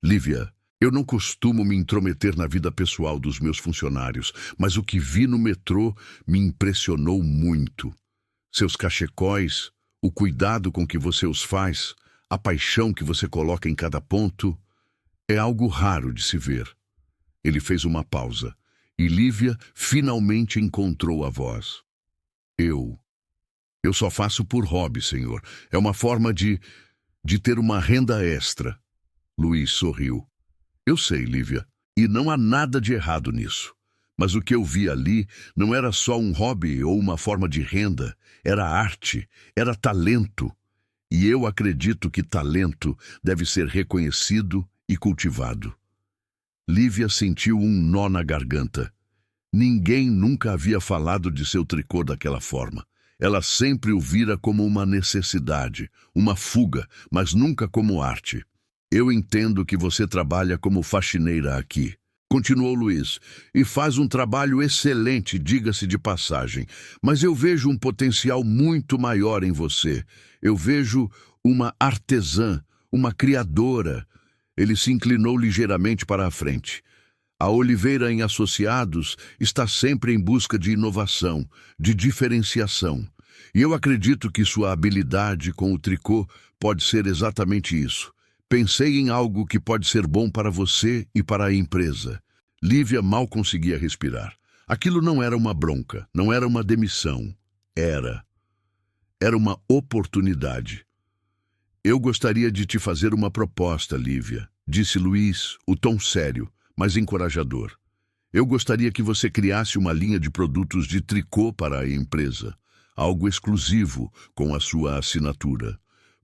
Lívia, eu não costumo me intrometer na vida pessoal dos meus funcionários, mas o que vi no metrô me impressionou muito. Seus cachecóis, o cuidado com que você os faz, a paixão que você coloca em cada ponto, é algo raro de se ver. Ele fez uma pausa, e Lívia finalmente encontrou a voz. Eu só faço por hobby, senhor. É uma forma de ter uma renda extra. Luís sorriu. Eu sei, Lívia, e não há nada de errado nisso. Mas o que eu vi ali não era só um hobby ou uma forma de renda, era arte, era talento. E eu acredito que talento deve ser reconhecido e cultivado. Lívia sentiu um nó na garganta. Ninguém nunca havia falado de seu tricô daquela forma. Ela sempre o vira como uma necessidade, uma fuga, mas nunca como arte. Eu entendo que você trabalha como faxineira aqui, continuou Luís, e faz um trabalho excelente, diga-se de passagem, mas eu vejo um potencial muito maior em você. Eu vejo uma artesã, uma criadora. Ele se inclinou ligeiramente para a frente. A Oliveira em Associados está sempre em busca de inovação, de diferenciação. E eu acredito que sua habilidade com o tricô pode ser exatamente isso. Pensei em algo que pode ser bom para você e para a empresa. Lívia mal conseguia respirar. Aquilo não era uma bronca, não era uma demissão. Era uma oportunidade. Eu gostaria de te fazer uma proposta, Lívia, disse Luís, o tom sério, mas encorajador. Eu gostaria que você criasse uma linha de produtos de tricô para a empresa, algo exclusivo com a sua assinatura.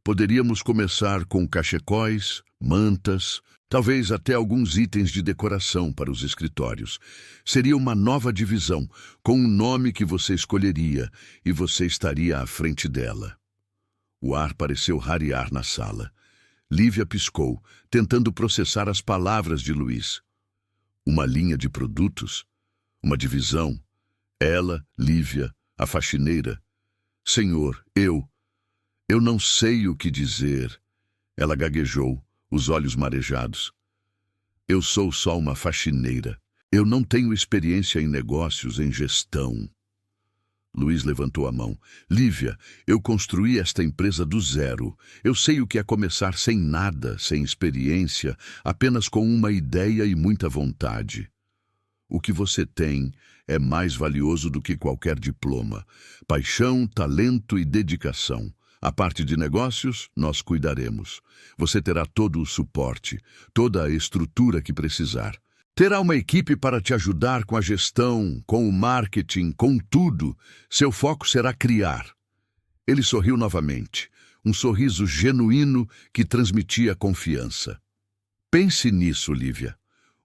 Poderíamos começar com cachecóis, mantas, talvez até alguns itens de decoração para os escritórios. Seria uma nova divisão, com um nome que você escolheria, e você estaria à frente dela. O ar pareceu rarear na sala. Lívia piscou, tentando processar as palavras de Luís. Uma linha de produtos? Uma divisão? Ela, Lívia, a faxineira. Senhor, eu não sei o que dizer. Ela gaguejou, os olhos marejados. Eu sou só uma faxineira. Eu não tenho experiência em negócios, em gestão. Luís levantou a mão. Lívia, eu construí esta empresa do zero. Eu sei o que é começar sem nada, sem experiência, apenas com uma ideia e muita vontade. O que você tem é mais valioso do que qualquer diploma. Paixão, talento e dedicação. A parte de negócios, nós cuidaremos. Você terá todo o suporte, toda a estrutura que precisar. Terá uma equipe para te ajudar com a gestão, com o marketing, com tudo. Seu foco será criar. Ele sorriu novamente, um sorriso genuíno que transmitia confiança. Pense nisso, Lívia.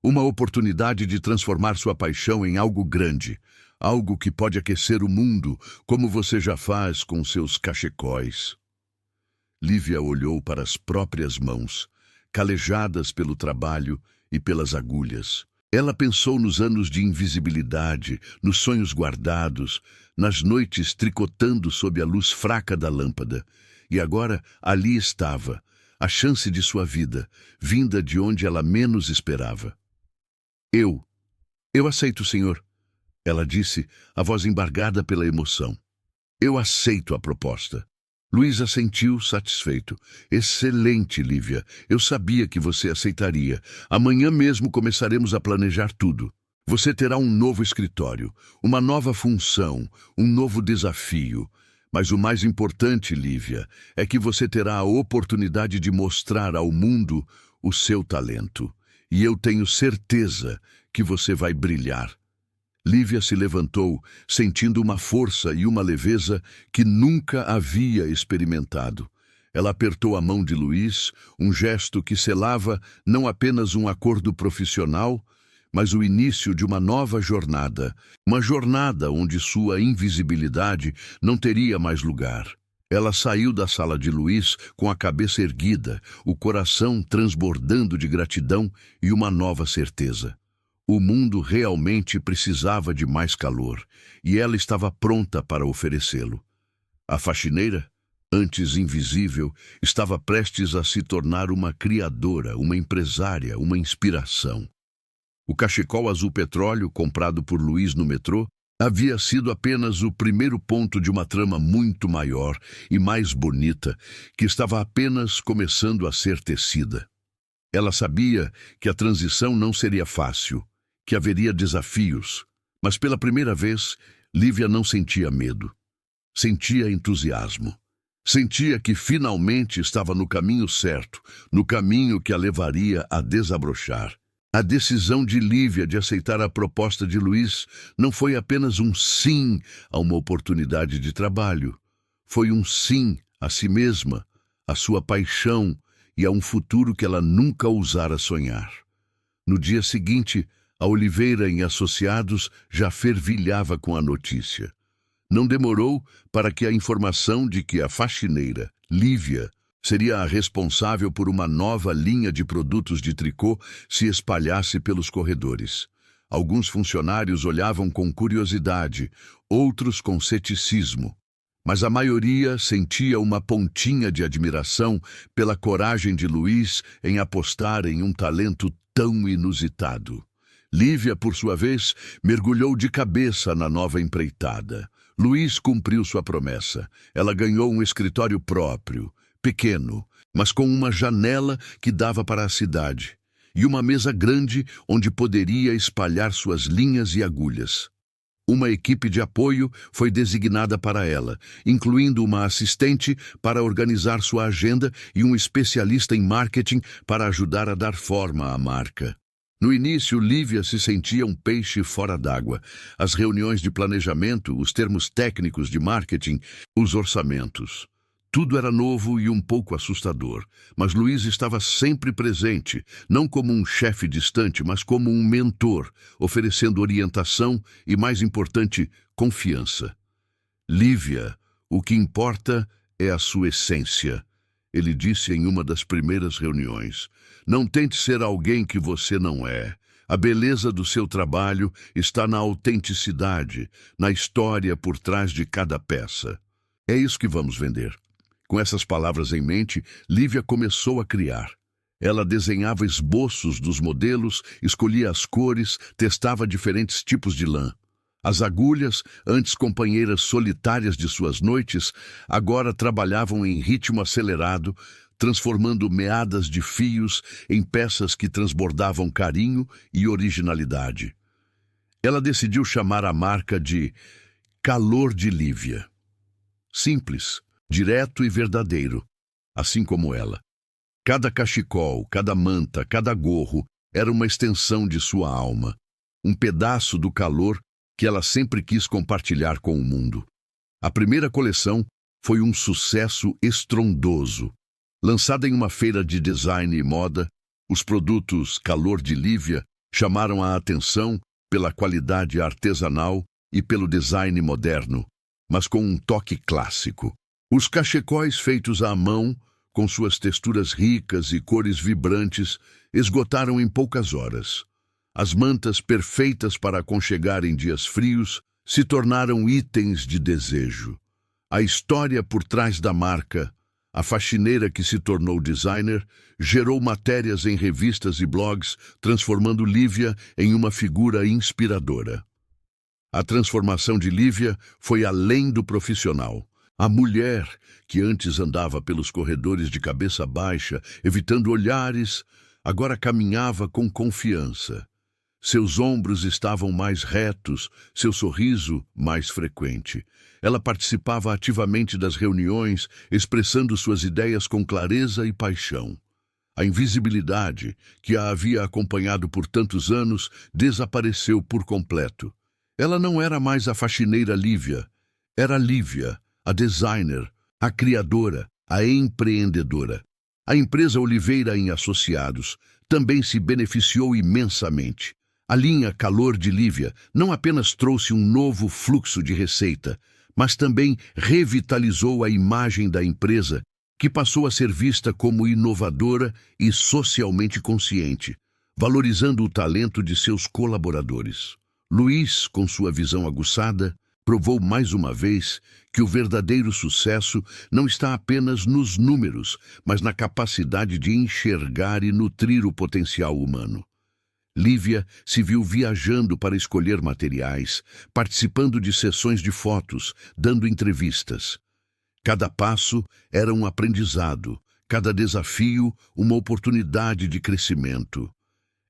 Uma oportunidade de transformar sua paixão em algo grande, algo que pode aquecer o mundo, como você já faz com seus cachecóis. Lívia olhou para as próprias mãos, calejadas pelo trabalho e pelas agulhas. Ela pensou nos anos de invisibilidade, nos sonhos guardados, nas noites tricotando sob a luz fraca da lâmpada. E agora ali estava, a chance de sua vida, vinda de onde ela menos esperava. Eu aceito, senhor, ela disse, a voz embargada pela emoção. Eu aceito a proposta. Luís assentiu, satisfeito. Excelente, Lívia. Eu sabia que você aceitaria. Amanhã mesmo começaremos a planejar tudo. Você terá um novo escritório, uma nova função, um novo desafio. Mas o mais importante, Lívia, é que você terá a oportunidade de mostrar ao mundo o seu talento. E eu tenho certeza que você vai brilhar. Lívia se levantou, sentindo uma força e uma leveza que nunca havia experimentado. Ela apertou a mão de Luiz, um gesto que selava não apenas um acordo profissional, mas o início de uma nova jornada, uma jornada onde sua invisibilidade não teria mais lugar. Ela saiu da sala de Luiz com a cabeça erguida, o coração transbordando de gratidão e uma nova certeza. O mundo realmente precisava de mais calor, e ela estava pronta para oferecê-lo. A faxineira, antes invisível, estava prestes a se tornar uma criadora, uma empresária, uma inspiração. O cachecol azul petróleo, comprado por Luiz no metrô, havia sido apenas o primeiro ponto de uma trama muito maior e mais bonita, que estava apenas começando a ser tecida. Ela sabia que a transição não seria fácil, que haveria desafios, mas pela primeira vez, Lívia não sentia medo. Sentia entusiasmo. Sentia que finalmente estava no caminho certo, no caminho que a levaria a desabrochar. A decisão de Lívia de aceitar a proposta de Luiz não foi apenas um sim a uma oportunidade de trabalho. Foi um sim a si mesma, a sua paixão e a um futuro que ela nunca ousara sonhar. No dia seguinte, a Oliveira em Associados já fervilhava com a notícia. Não demorou para que a informação de que a faxineira, Lívia, seria a responsável por uma nova linha de produtos de tricô se espalhasse pelos corredores. Alguns funcionários olhavam com curiosidade, outros com ceticismo, mas a maioria sentia uma pontinha de admiração pela coragem de Luiz em apostar em um talento tão inusitado. Lívia, por sua vez, mergulhou de cabeça na nova empreitada. Luiz cumpriu sua promessa. Ela ganhou um escritório próprio, pequeno, mas com uma janela que dava para a cidade, e uma mesa grande onde poderia espalhar suas linhas e agulhas. Uma equipe de apoio foi designada para ela, incluindo uma assistente para organizar sua agenda e um especialista em marketing para ajudar a dar forma à marca. No início, Lívia se sentia um peixe fora d'água. As reuniões de planejamento, os termos técnicos de marketing, os orçamentos. Tudo era novo e um pouco assustador, mas Luiz estava sempre presente, não como um chefe distante, mas como um mentor, oferecendo orientação e, mais importante, confiança. Lívia, o que importa é a sua essência, ele disse em uma das primeiras reuniões. Não tente ser alguém que você não é. A beleza do seu trabalho está na autenticidade, na história por trás de cada peça. É isso que vamos vender. Com essas palavras em mente, Lívia começou a criar. Ela desenhava esboços dos modelos, escolhia as cores, testava diferentes tipos de lã. As agulhas, antes companheiras solitárias de suas noites, agora trabalhavam em ritmo acelerado, transformando meadas de fios em peças que transbordavam carinho e originalidade. Ela decidiu chamar a marca de Calor de Lívia. Simples, direto e verdadeiro, assim como ela. Cada cachecol, cada manta, cada gorro era uma extensão de sua alma, um pedaço do calor que ela sempre quis compartilhar com o mundo. A primeira coleção foi um sucesso estrondoso. Lançada em uma feira de design e moda, os produtos Calor de Lívia chamaram a atenção pela qualidade artesanal e pelo design moderno, mas com um toque clássico. Os cachecóis feitos à mão, com suas texturas ricas e cores vibrantes, esgotaram em poucas horas. As mantas perfeitas para aconchegar em dias frios se tornaram itens de desejo. A história por trás da marca, a faxineira que se tornou designer, gerou matérias em revistas e blogs, transformando Lívia em uma figura inspiradora. A transformação de Lívia foi além do profissional. A mulher, que antes andava pelos corredores de cabeça baixa, evitando olhares, agora caminhava com confiança. Seus ombros estavam mais retos, seu sorriso mais frequente. Ela participava ativamente das reuniões, expressando suas ideias com clareza e paixão. A invisibilidade, que a havia acompanhado por tantos anos, desapareceu por completo. Ela não era mais a faxineira Lívia. Era Lívia, a designer, a criadora, a empreendedora. A empresa Oliveira em Associados também se beneficiou imensamente. A linha Calor de Lívia não apenas trouxe um novo fluxo de receita, mas também revitalizou a imagem da empresa, que passou a ser vista como inovadora e socialmente consciente, valorizando o talento de seus colaboradores. Luiz, com sua visão aguçada, provou mais uma vez que o verdadeiro sucesso não está apenas nos números, mas na capacidade de enxergar e nutrir o potencial humano. Lívia se viu viajando para escolher materiais, participando de sessões de fotos, dando entrevistas. Cada passo era um aprendizado, cada desafio uma oportunidade de crescimento.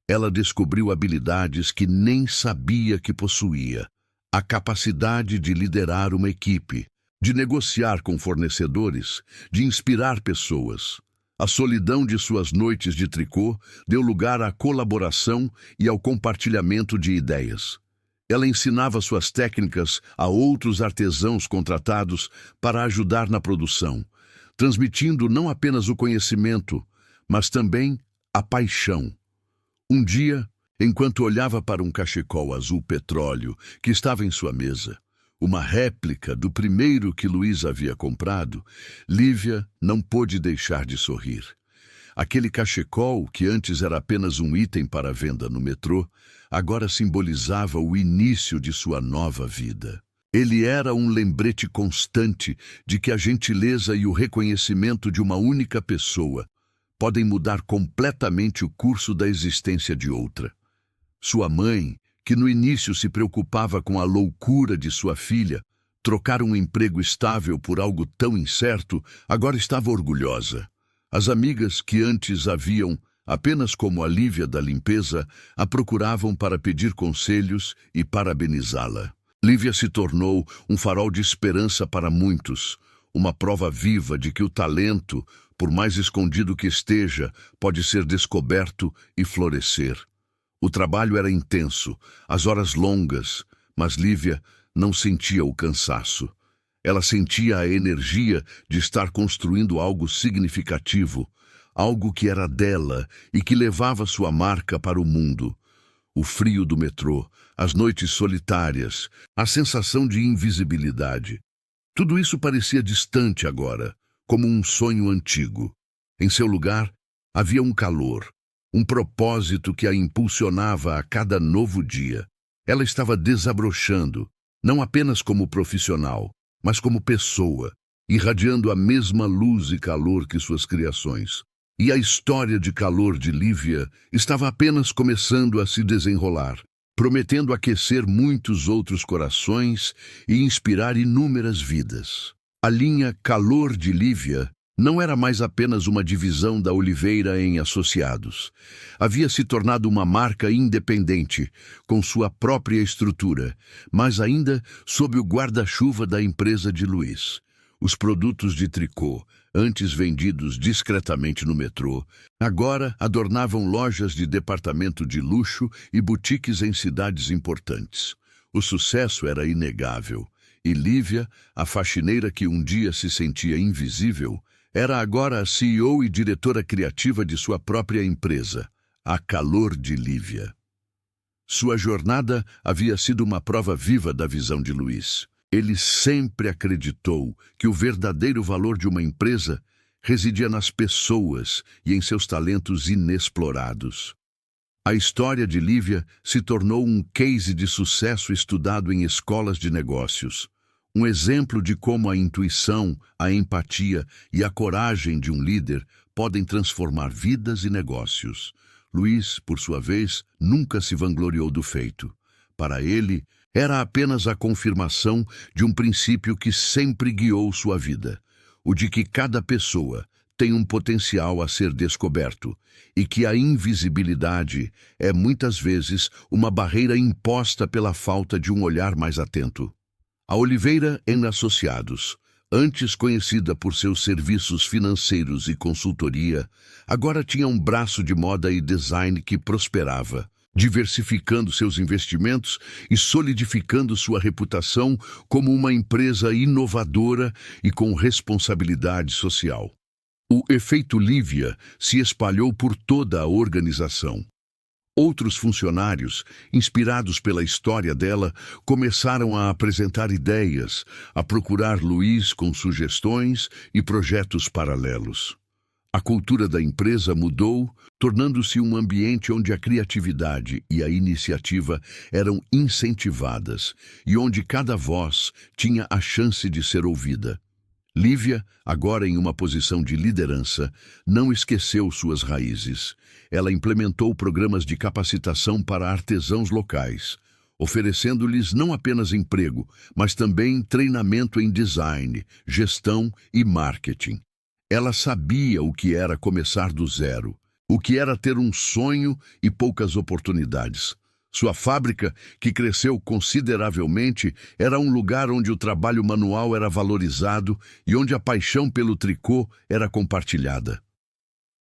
Ela descobriu habilidades que nem sabia que possuía. A capacidade de liderar uma equipe, de negociar com fornecedores, de inspirar pessoas. A solidão de suas noites de tricô deu lugar à colaboração e ao compartilhamento de ideias. Ela ensinava suas técnicas a outros artesãos contratados para ajudar na produção, transmitindo não apenas o conhecimento, mas também a paixão. Um dia, enquanto olhava para um cachecol azul petróleo que estava em sua mesa, uma réplica do primeiro que Luiz havia comprado, Lívia não pôde deixar de sorrir. Aquele cachecol, que antes era apenas um item para venda no metrô, agora simbolizava o início de sua nova vida. Ele era um lembrete constante de que a gentileza e o reconhecimento de uma única pessoa podem mudar completamente o curso da existência de outra. Sua mãe, que no início se preocupava com a loucura de sua filha, trocar um emprego estável por algo tão incerto, agora estava orgulhosa. As amigas que antes a viam apenas como a Lívia da limpeza, a procuravam para pedir conselhos e parabenizá-la. Lívia se tornou um farol de esperança para muitos, uma prova viva de que o talento, por mais escondido que esteja, pode ser descoberto e florescer. O trabalho era intenso, as horas longas, mas Lívia não sentia o cansaço. Ela sentia a energia de estar construindo algo significativo, algo que era dela e que levava sua marca para o mundo. O frio do metrô, as noites solitárias, a sensação de invisibilidade. Tudo isso parecia distante agora, como um sonho antigo. Em seu lugar, havia um calor, um propósito que a impulsionava a cada novo dia. Ela estava desabrochando, não apenas como profissional, mas como pessoa, irradiando a mesma luz e calor que suas criações. E a história de calor de Lívia estava apenas começando a se desenrolar, prometendo aquecer muitos outros corações e inspirar inúmeras vidas. A linha Calor de Lívia não era mais apenas uma divisão da Oliveira em Associados. Havia se tornado uma marca independente, com sua própria estrutura, mas ainda sob o guarda-chuva da empresa de Luiz. Os produtos de tricô, antes vendidos discretamente no metrô, agora adornavam lojas de departamento de luxo e boutiques em cidades importantes. O sucesso era inegável, e Lívia, a faxineira que um dia se sentia invisível, era agora a CEO e diretora criativa de sua própria empresa, a Calor de Lívia. Sua jornada havia sido uma prova viva da visão de Luiz. Ele sempre acreditou que o verdadeiro valor de uma empresa residia nas pessoas e em seus talentos inexplorados. A história de Lívia se tornou um case de sucesso estudado em escolas de negócios, um exemplo de como a intuição, a empatia e a coragem de um líder podem transformar vidas e negócios. Luiz, por sua vez, nunca se vangloriou do feito. Para ele, era apenas a confirmação de um princípio que sempre guiou sua vida, o de que cada pessoa tem um potencial a ser descoberto e que a invisibilidade é muitas vezes uma barreira imposta pela falta de um olhar mais atento. A Oliveira em Associados, antes conhecida por seus serviços financeiros e consultoria, agora tinha um braço de moda e design que prosperava. diversificando seus investimentos e solidificando sua reputação como uma empresa inovadora e com responsabilidade social. O efeito Lívia se espalhou por toda a organização. Outros funcionários, inspirados pela história dela, começaram a apresentar ideias, a procurar Luiz com sugestões e projetos paralelos. A cultura da empresa mudou, tornando-se um ambiente onde a criatividade e a iniciativa eram incentivadas e onde cada voz tinha a chance de ser ouvida. Lívia, agora em uma posição de liderança, não esqueceu suas raízes. Ela implementou programas de capacitação para artesãos locais, oferecendo-lhes não apenas emprego, mas também treinamento em design, gestão e marketing. Ela sabia o que era começar do zero, o que era ter um sonho e poucas oportunidades. Sua fábrica, que cresceu consideravelmente, era um lugar onde o trabalho manual era valorizado e onde a paixão pelo tricô era compartilhada.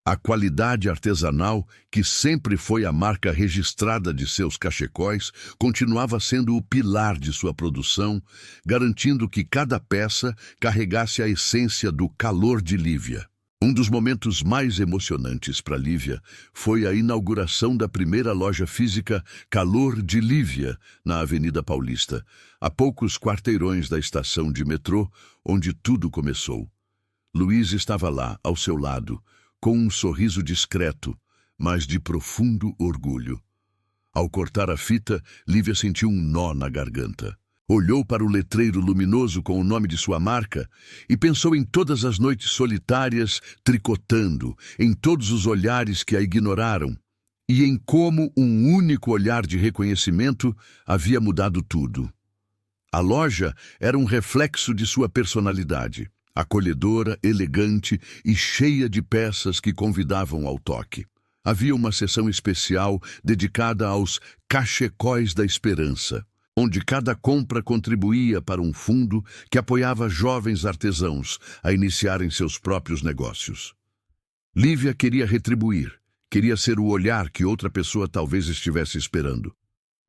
A qualidade artesanal, que sempre foi a marca registrada de seus cachecóis, continuava sendo o pilar de sua produção, garantindo que cada peça carregasse a essência do calor de Lívia. Um dos momentos mais emocionantes para Lívia foi a inauguração da primeira loja física Calor de Lívia, na Avenida Paulista, a poucos quarteirões da estação de metrô, onde tudo começou. Luiz estava lá, ao seu lado, com um sorriso discreto, mas de profundo orgulho. Ao cortar a fita, Lívia sentiu um nó na garganta. Olhou para o letreiro luminoso com o nome de sua marca e pensou em todas as noites solitárias tricotando, em todos os olhares que a ignoraram e em como um único olhar de reconhecimento havia mudado tudo. A loja era um reflexo de sua personalidade, acolhedora, elegante e cheia de peças que convidavam ao toque. Havia uma seção especial dedicada aos cachecóis da esperança, onde cada compra contribuía para um fundo que apoiava jovens artesãos a iniciarem seus próprios negócios. Lívia queria retribuir, queria ser o olhar que outra pessoa talvez estivesse esperando.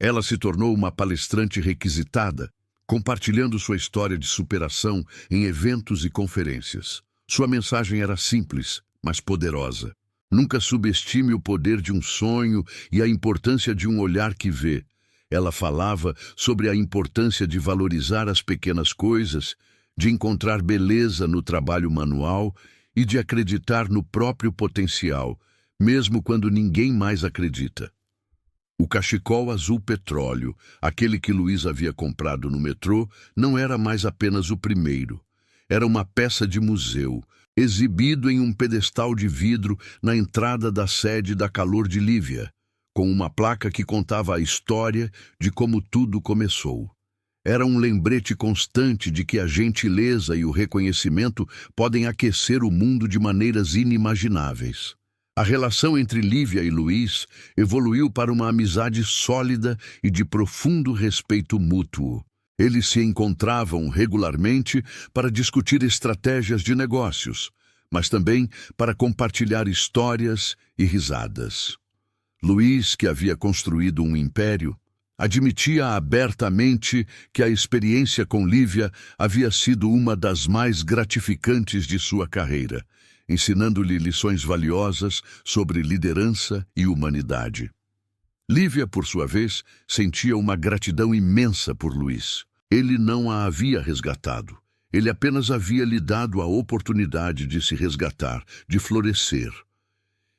Ela se tornou uma palestrante requisitada, compartilhando sua história de superação em eventos e conferências. Sua mensagem era simples, mas poderosa. Nunca subestime o poder de um sonho e a importância de um olhar que vê. Ela falava sobre a importância de valorizar as pequenas coisas, de encontrar beleza no trabalho manual e de acreditar no próprio potencial, mesmo quando ninguém mais acredita. O cachecol azul petróleo, aquele que Luiz havia comprado no metrô, não era mais apenas o primeiro. Era uma peça de museu, exibido em um pedestal de vidro na entrada da sede da Calor de Lívia, com uma placa que contava a história de como tudo começou. Era um lembrete constante de que a gentileza e o reconhecimento podem aquecer o mundo de maneiras inimagináveis. A relação entre Lívia e Luiz evoluiu para uma amizade sólida e de profundo respeito mútuo. Eles se encontravam regularmente para discutir estratégias de negócios, mas também para compartilhar histórias e risadas. Luiz, que havia construído um império, admitia abertamente que a experiência com Lívia havia sido uma das mais gratificantes de sua carreira, ensinando-lhe lições valiosas sobre liderança e humanidade. Lívia, por sua vez, sentia uma gratidão imensa por Luiz. Ele não a havia resgatado. Ele apenas havia lhe dado a oportunidade de se resgatar, de florescer.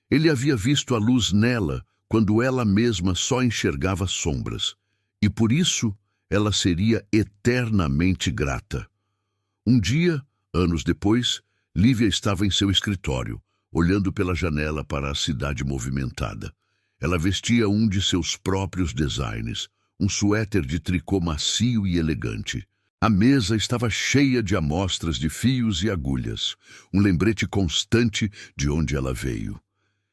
Ele havia visto a luz nela quando ela mesma só enxergava sombras, e por isso ela seria eternamente grata. Um dia, anos depois, Lívia estava em seu escritório, olhando pela janela para a cidade movimentada. Ela vestia um de seus próprios designs, um suéter de tricô macio e elegante. A mesa estava cheia de amostras de fios e agulhas, um lembrete constante de onde ela veio.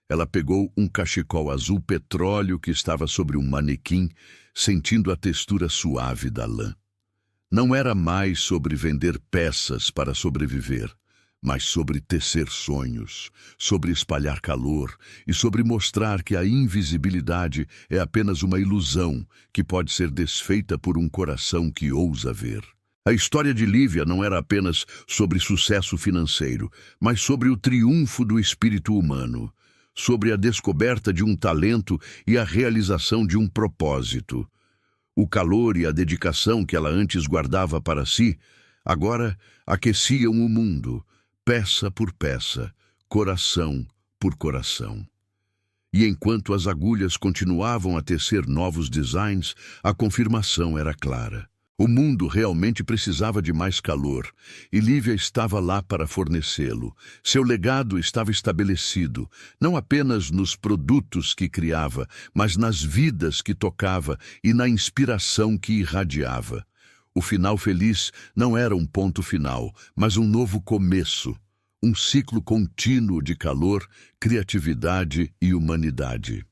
Ela pegou um cachecol azul petróleo que estava sobre um manequim, sentindo a textura suave da lã. Não era mais sobre vender peças para sobreviver, mas sobre tecer sonhos, sobre espalhar calor e sobre mostrar que a invisibilidade é apenas uma ilusão que pode ser desfeita por um coração que ousa ver. A história de Lívia não era apenas sobre sucesso financeiro, mas sobre o triunfo do espírito humano, sobre a descoberta de um talento e a realização de um propósito. O calor e a dedicação que ela antes guardava para si, agora aqueciam o mundo, peça por peça, coração por coração. E enquanto as agulhas continuavam a tecer novos designs, a confirmação era clara. O mundo realmente precisava de mais calor, e Lívia estava lá para fornecê-lo. Seu legado estava estabelecido, não apenas nos produtos que criava, mas nas vidas que tocava e na inspiração que irradiava. O final feliz não era um ponto final, mas um novo começo, um ciclo contínuo de calor, criatividade e humanidade.